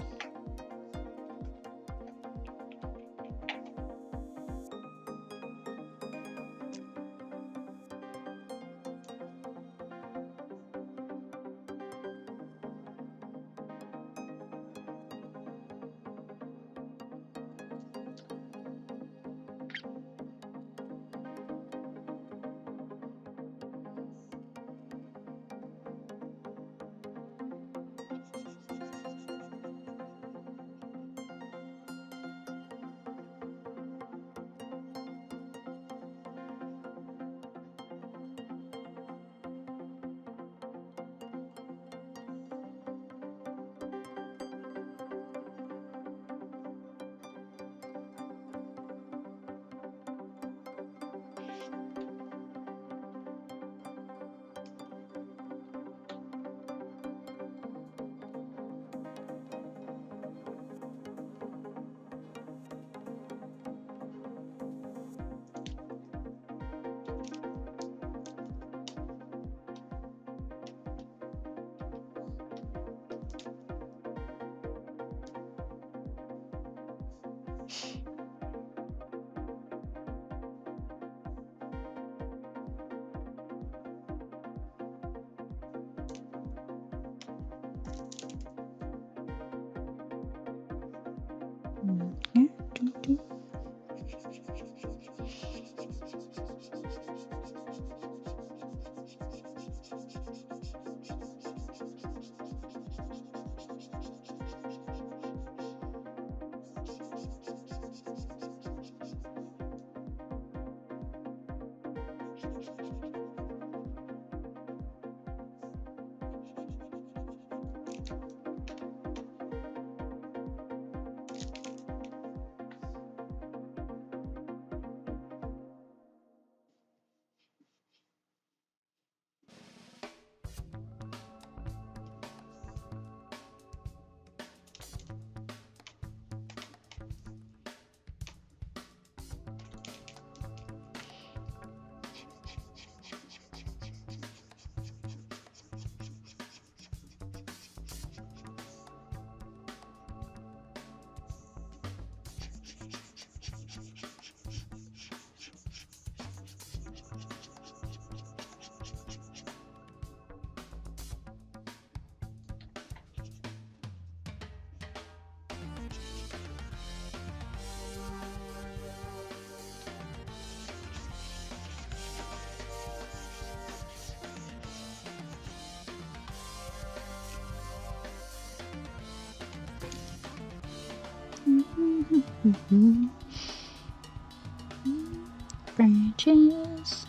Branches.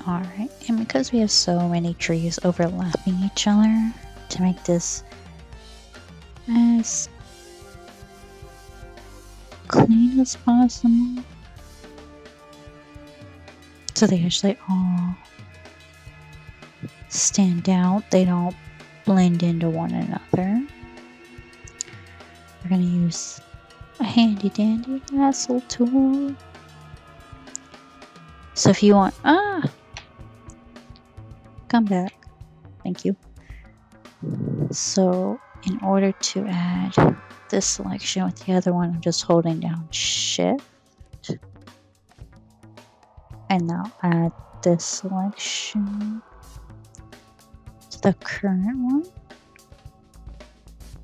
Alright, and because we have so many trees overlapping each other, to make this as clean as possible, so they actually all stand out, they don't blend into one another, we're going to use a handy dandy lasso tool. So if you want, come back, thank you. So in order to add this selection with the other one, I'm just holding down shift, and now add this selection to the current one.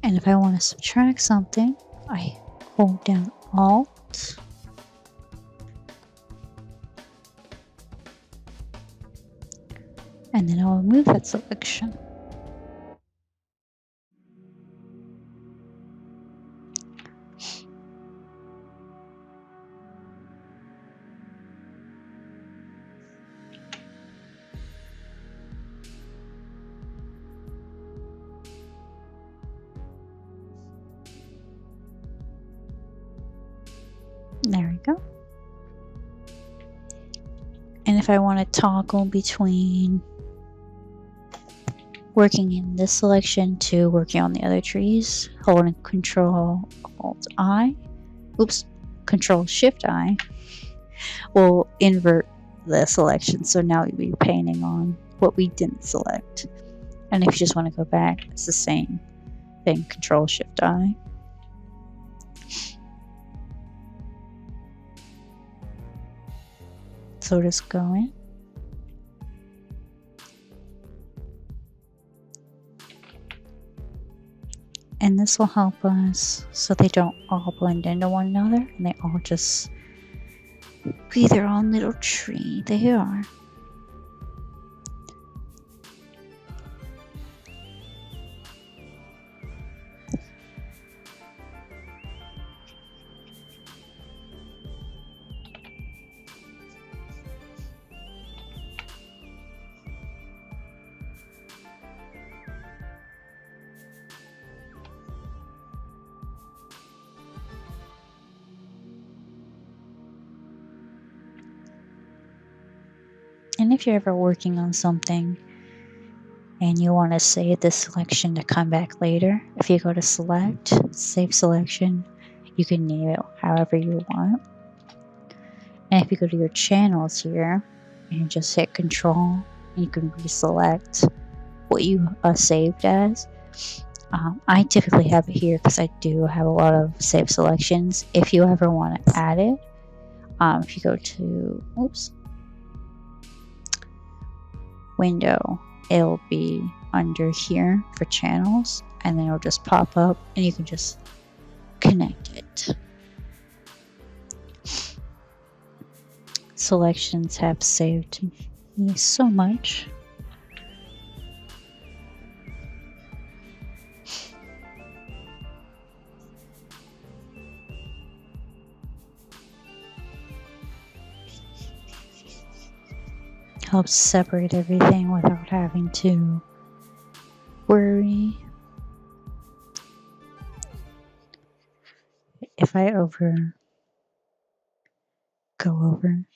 And if I want to subtract something, I hold down Alt, and then I'll remove that selection. There we go. And if I want to toggle between working in this selection to working on the other trees, holding Control Alt I, Control Shift I, will invert the selection. So now we'll be painting on what we didn't select. And if you just want to go back, it's the same thing, Control Shift I. So just go in. And this will help us so they don't all blend into one another and they all just be their own little tree. They are. And if you're ever working on something and you want to save this selection to come back later, if you go to Select, Save Selection, you can name it however you want. And if you go to your channels here and just hit control, you can reselect what you saved as. I typically have it here because I do have a lot of save selections. If you ever want to add it, if you go to window, it'll be under here for channels, and then it'll just pop up and you can just connect it. Selections have saved me so much. Helps separate everything without having to worry. If I go over,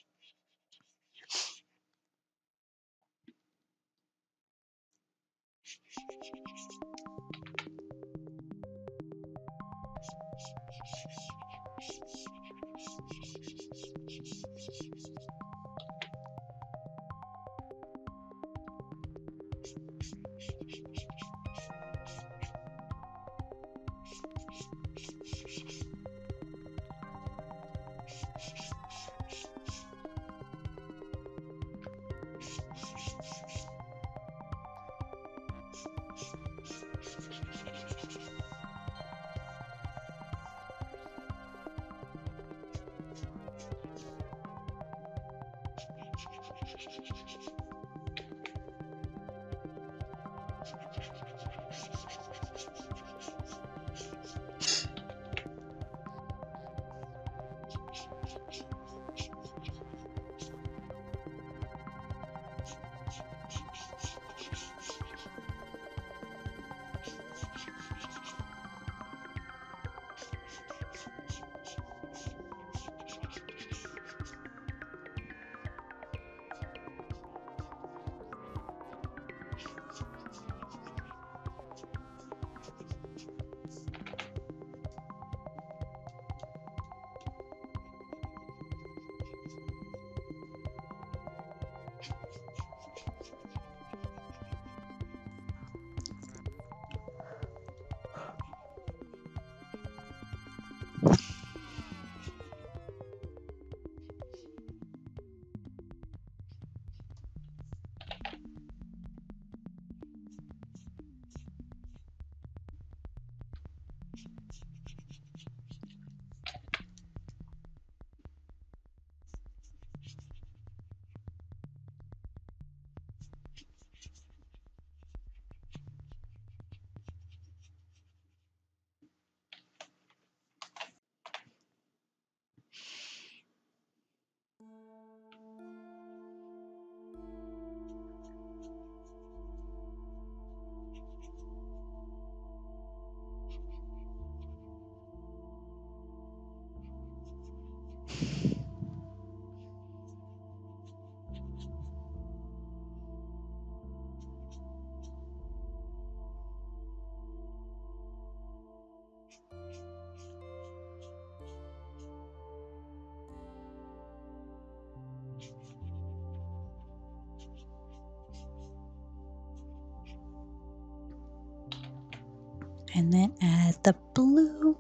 and then add the blue.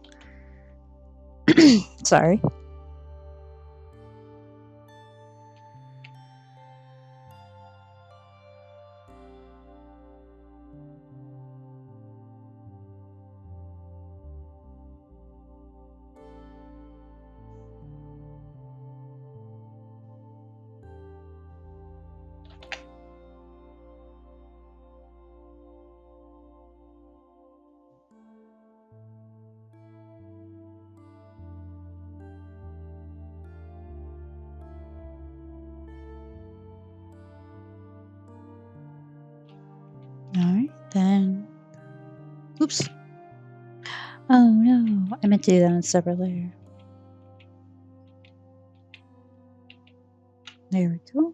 Sorry. Alright, then. Oops. Oh no, I meant to do that on a separate layer. There we go.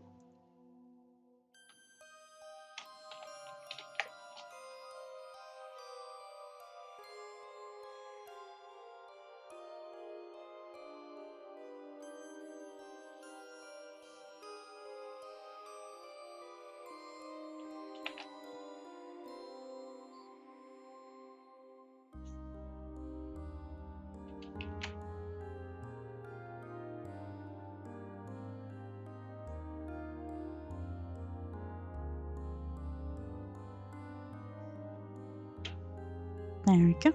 There we go.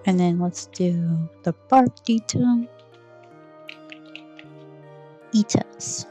And then let's do the bark detail. Eat us.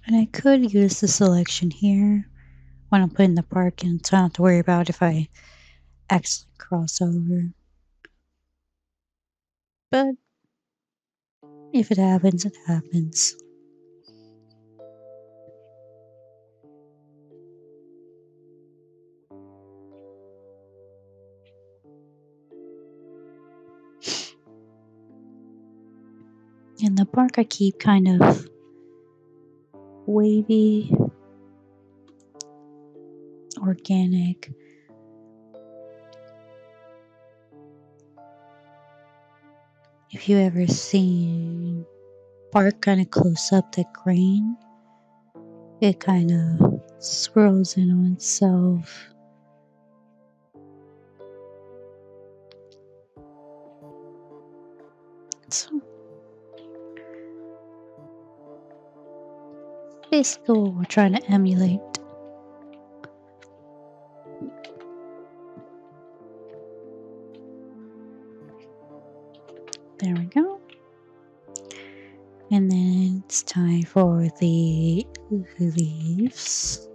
And I could use the selection here when I'm putting the park in, so I don't have to worry about if I accidentally cross over. But if it happens, it happens. And the bark I keep kind of wavy, organic. If you ever seen bark kind of close up the grain, it kind of swirls in on itself. So basically what we're trying to emulate. There we go. And then it's time for the leaves.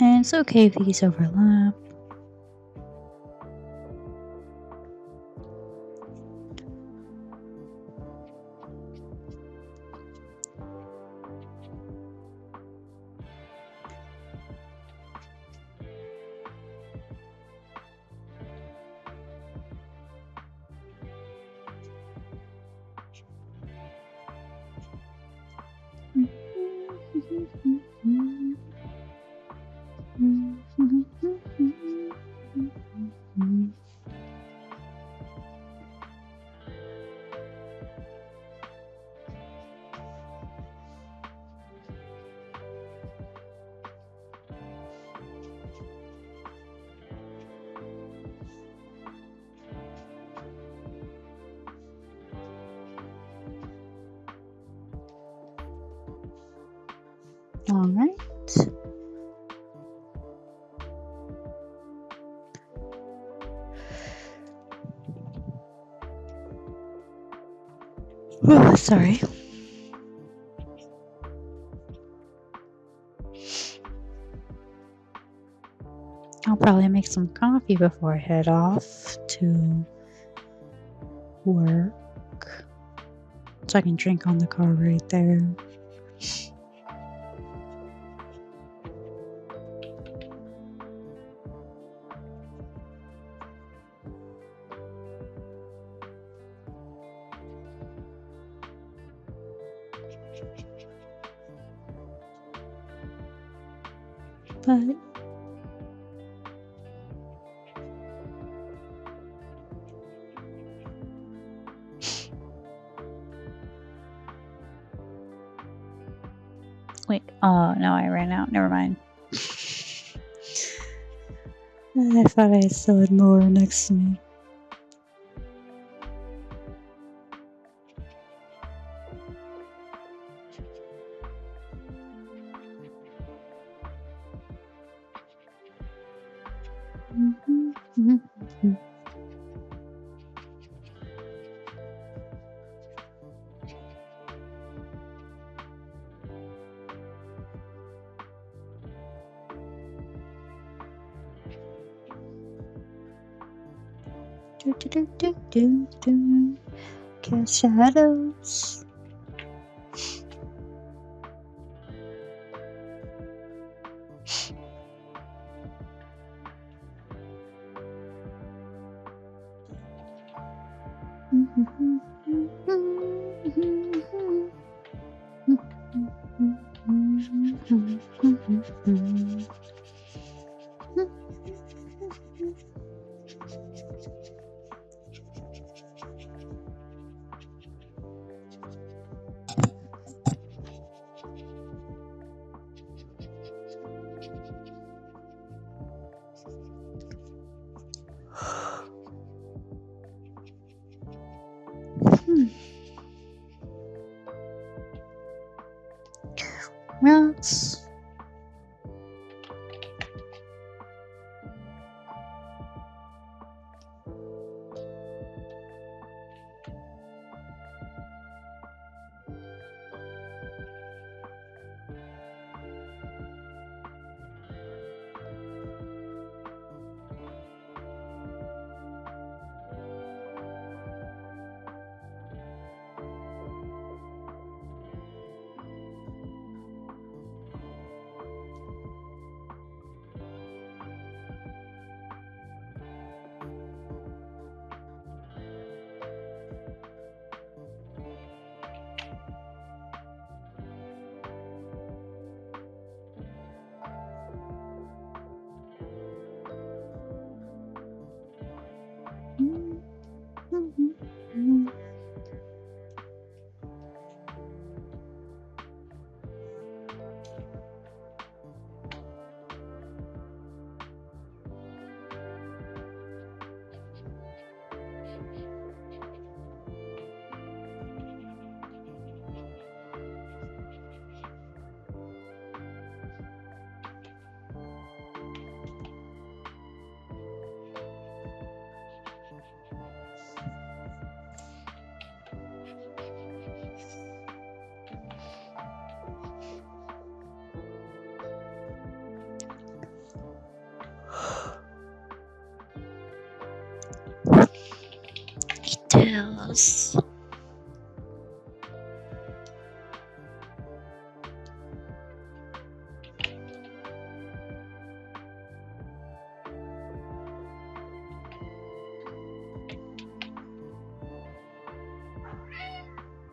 And it's okay if these overlap. All right. Oh, sorry. I'll probably make some coffee before I head off to work. So I can drink on the car right there. But wait, oh no, I ran out. Never mind. I thought I saw it more next to me. Cast shadows. Rats. Details.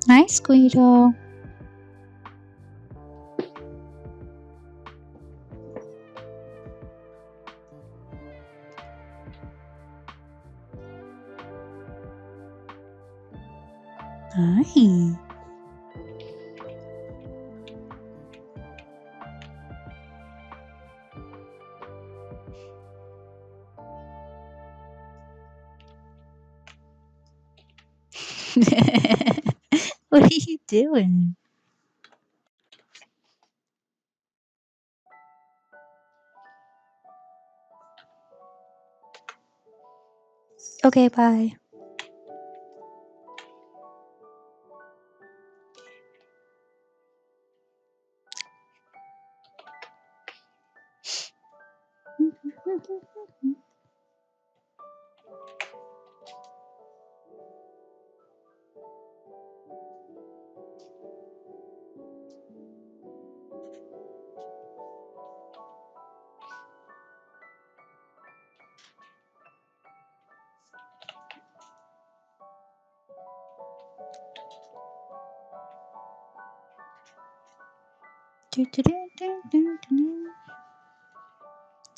Nice, Guido. Nice. What are you doing? Okay, bye.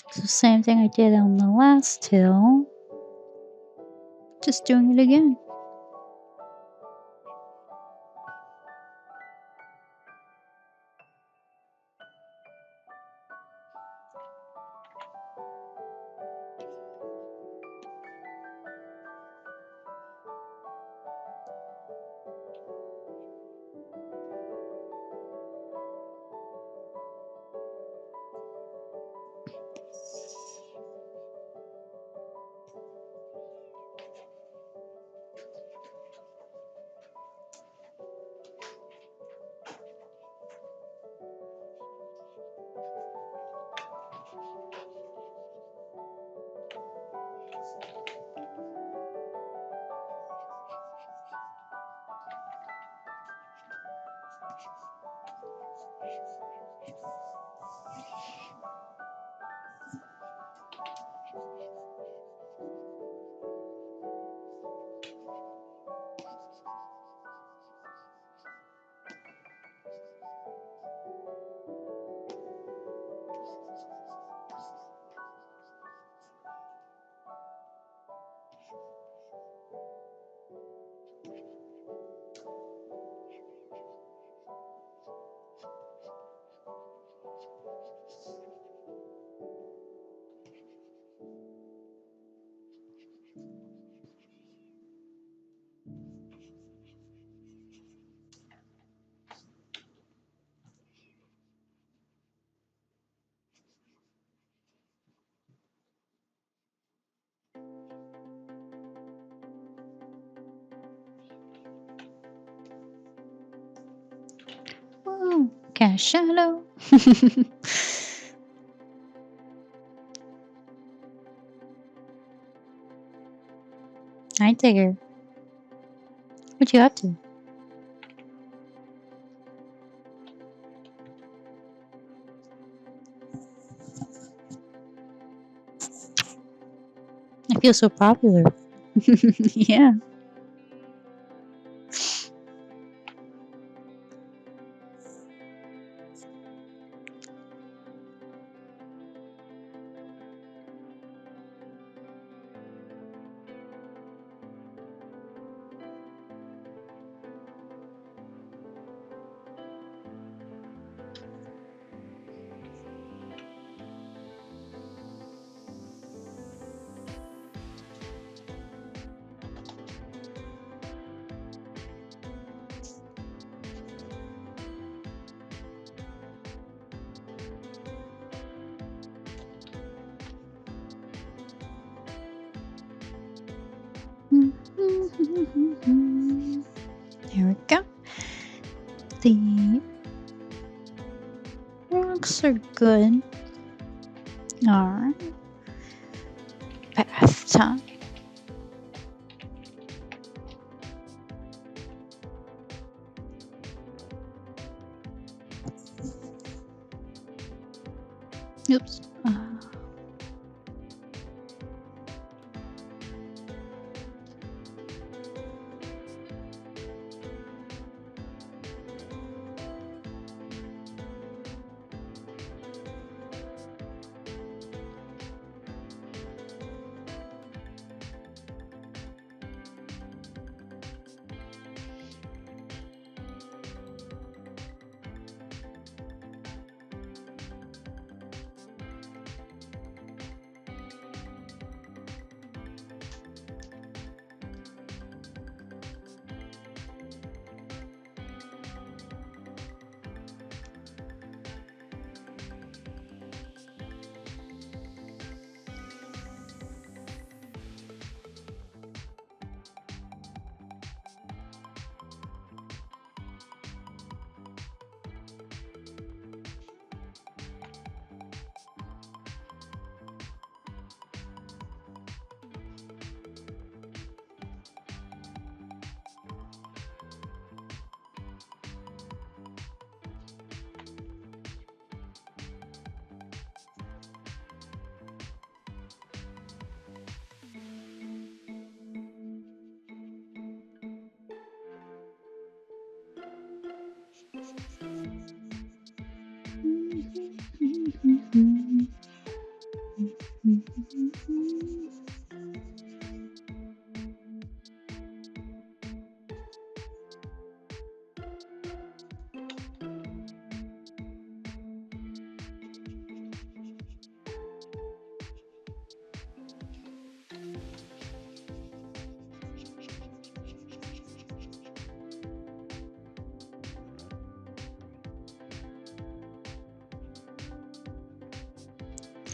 It's the same thing I did on the last hill. Just doing it again. Woo, cat shadow. Hi, Tigger. What you up to? I feel so popular. Yeah. There we go. The rocks are good. Alright. Bath time. Oops.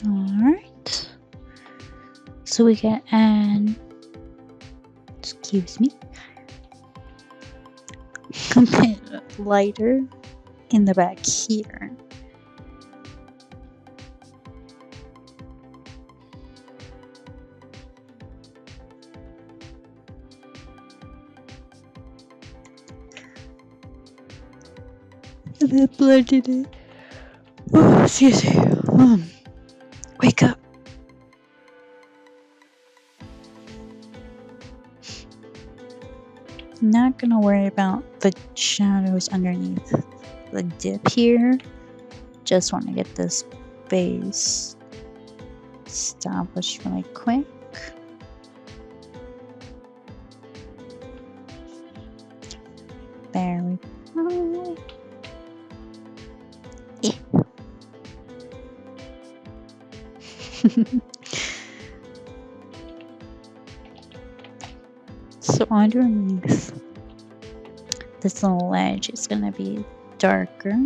Alright. So we can add, excuse me, a bit lighter in the back here. that blended it. Oh, excuse me. Wake up. Not gonna worry about the shadows underneath the dip here. Just want to get this base established really quick. There we go. Yeah. So underneath this little ledge is gonna be darker.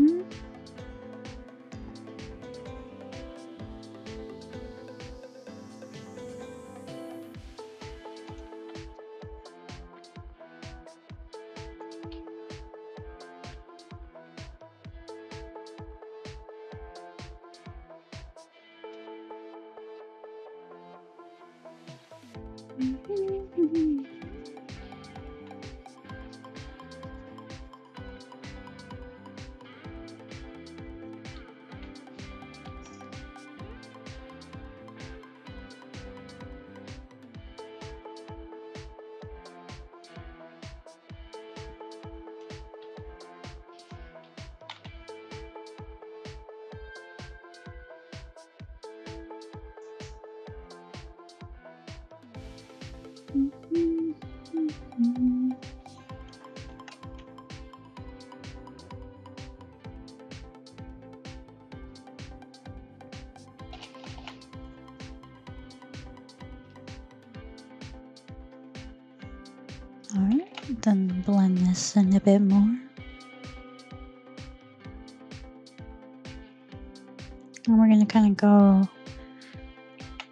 Alright, then blend this in a bit more. And we're gonna kind of go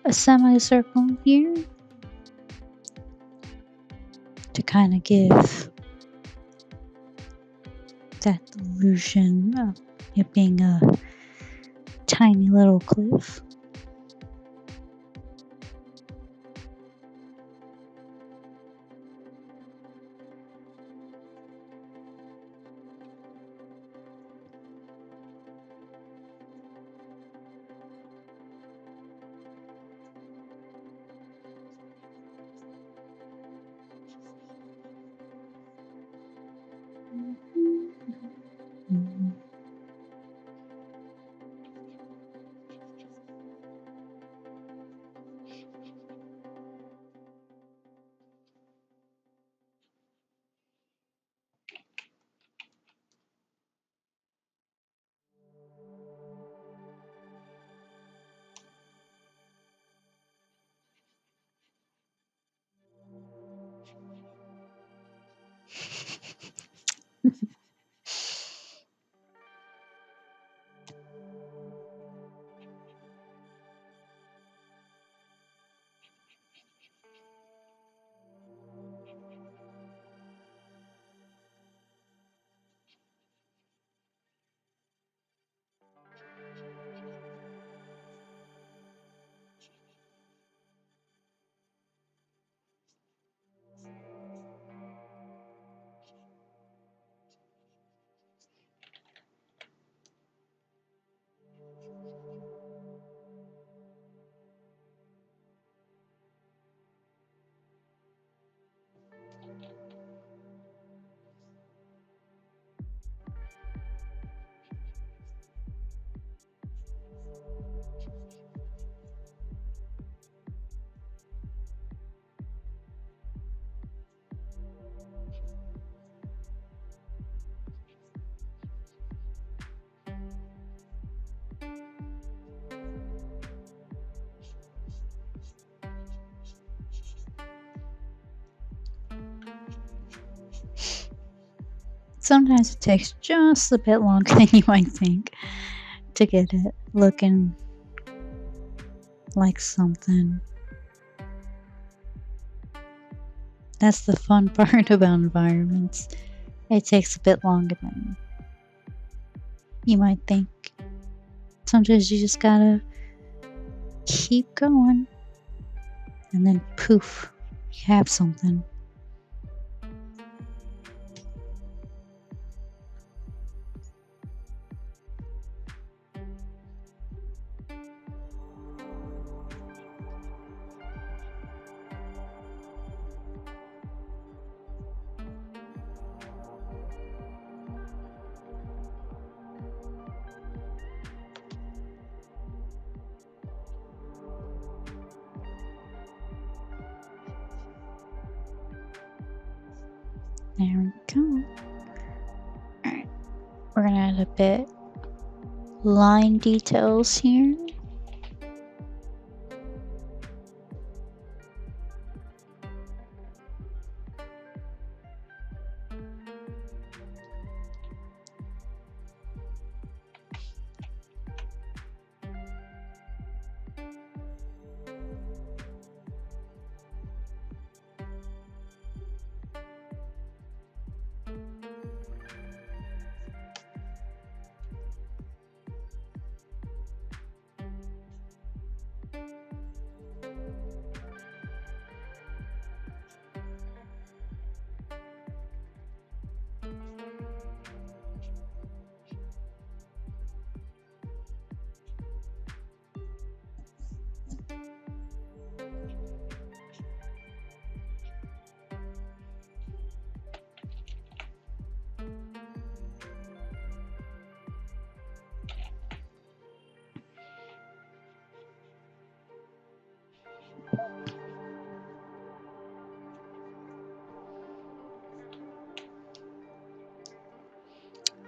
a semicircle here to kind of give that illusion of it being a tiny little cliff. Sometimes it takes just a bit longer than you might think to get it looking like something. That's the fun part about environments. It takes a bit longer than you might think. Sometimes you just gotta keep going, and then poof, you have something. There we go. Alright, we're gonna add a bit line details here.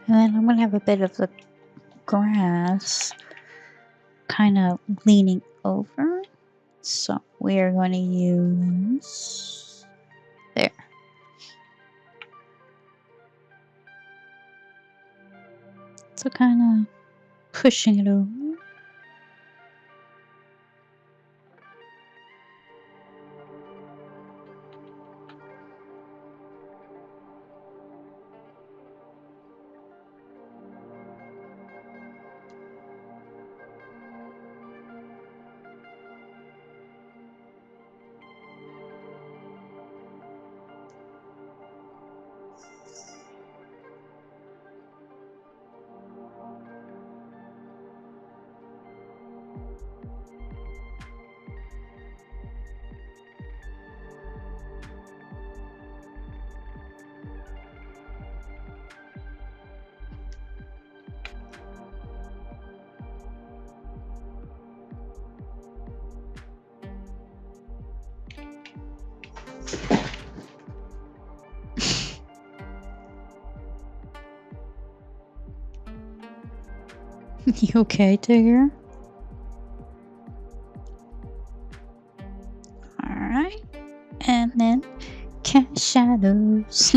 And then I'm gonna have a bit of the grass kind of leaning over. So we are going to use there. So kind of pushing it over. You okay, Tigger? Alright. And then cast shadows.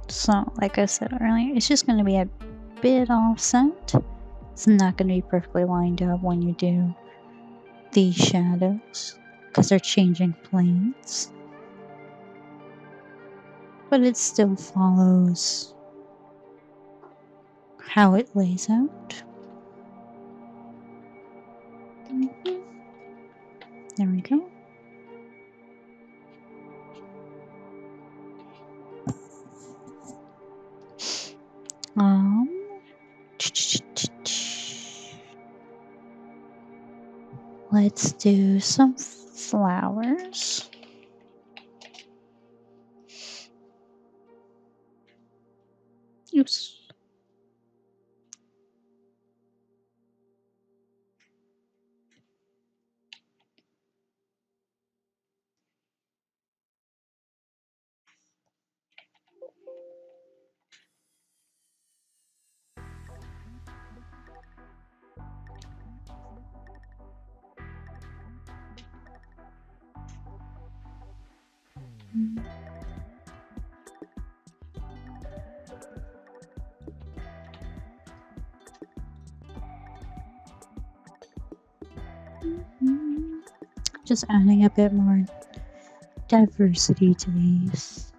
So, like I said earlier, it's just going to be a bit offset. It's not going to be perfectly lined up when you do these shadows because they're changing planes. But it still follows how it lays out. There we go. Let's do some flowers. Oops. Just adding a bit more diversity to these.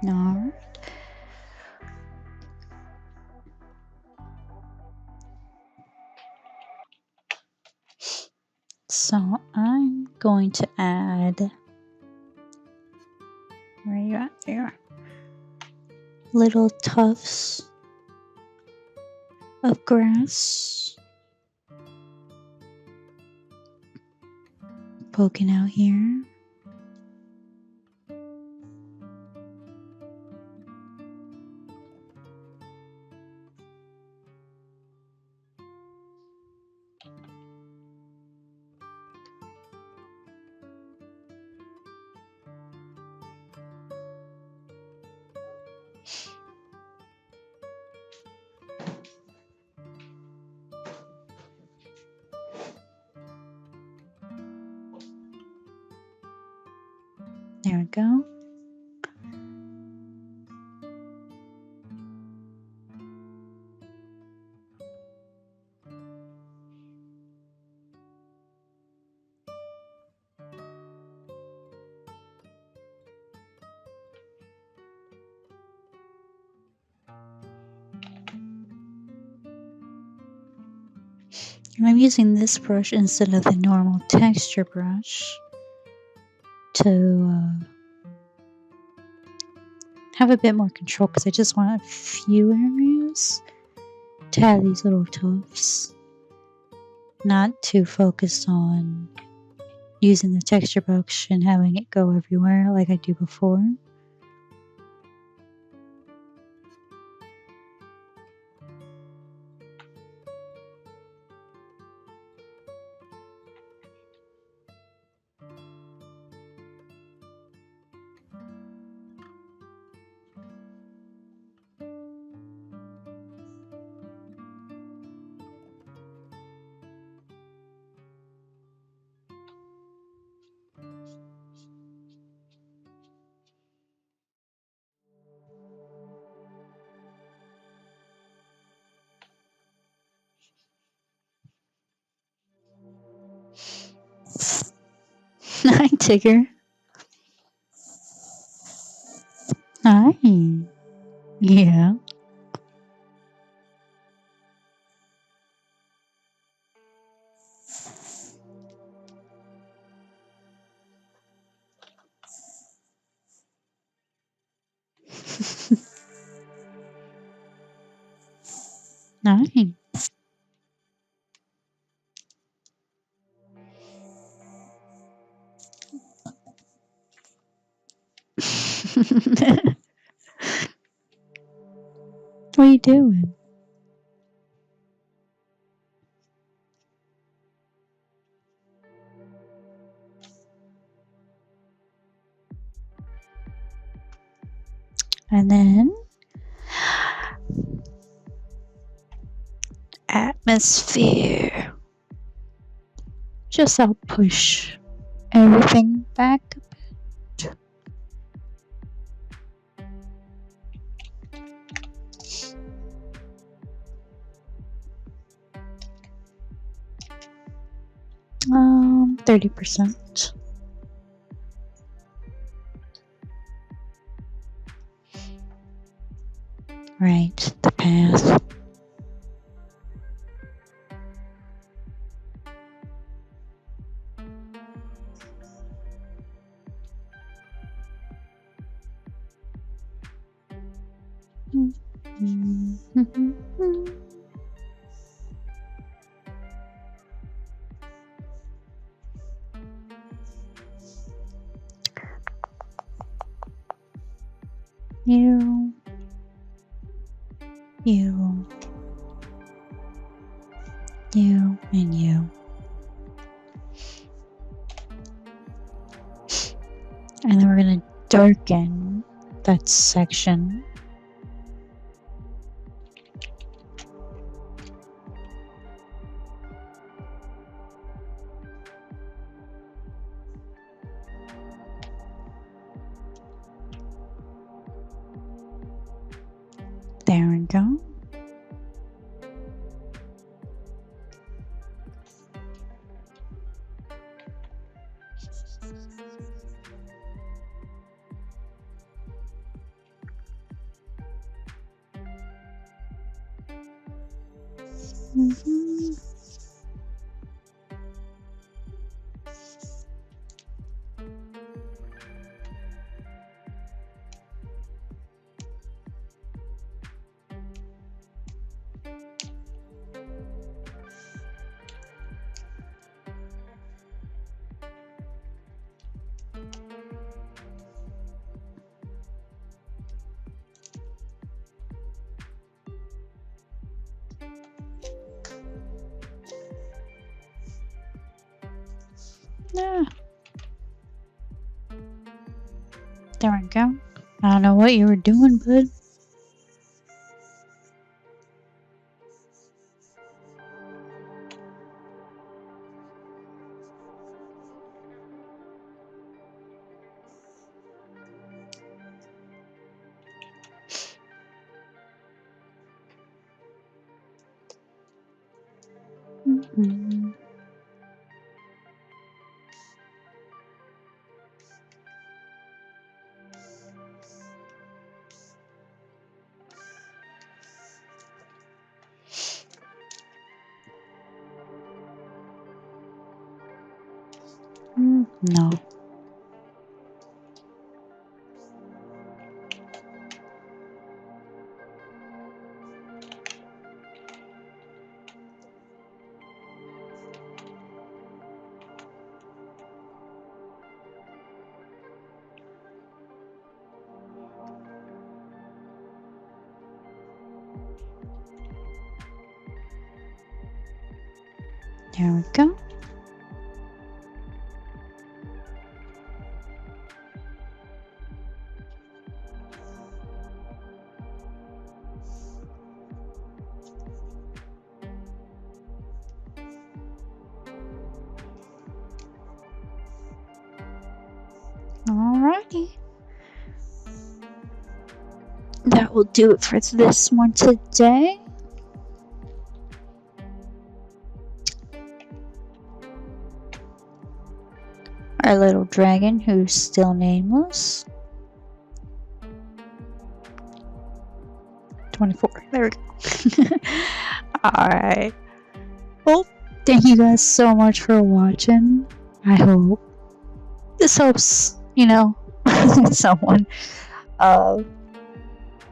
No. So I'm going to add, where are you at there? Little tufts of grass poking out here. There we go. And I'm using this brush instead of the normal texture brush to have a bit more control, because I just want a few areas to have these little tufts. Not too focused on using the texture brush and having it go everywhere like I do before. Hi, Tigger. Hi. Yeah. Nice. What are you doing? And then atmosphere. Just I'll push everything back a bit. 30%. Right, the path. You, you, you, and you. And then we're going to darken that section. There we go. Mhm. Yeah. There we go. I don't know what you were doing, bud. Mhm. No. There we go. Alrighty. That will do it for this one today. Our little dragon, who's still nameless. 24. There we go. Alright. Well, thank you guys so much for watching. I hope this helps, someone. I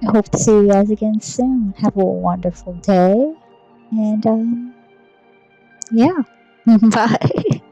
hope to see you guys again soon. Have a wonderful day. And, yeah. Bye.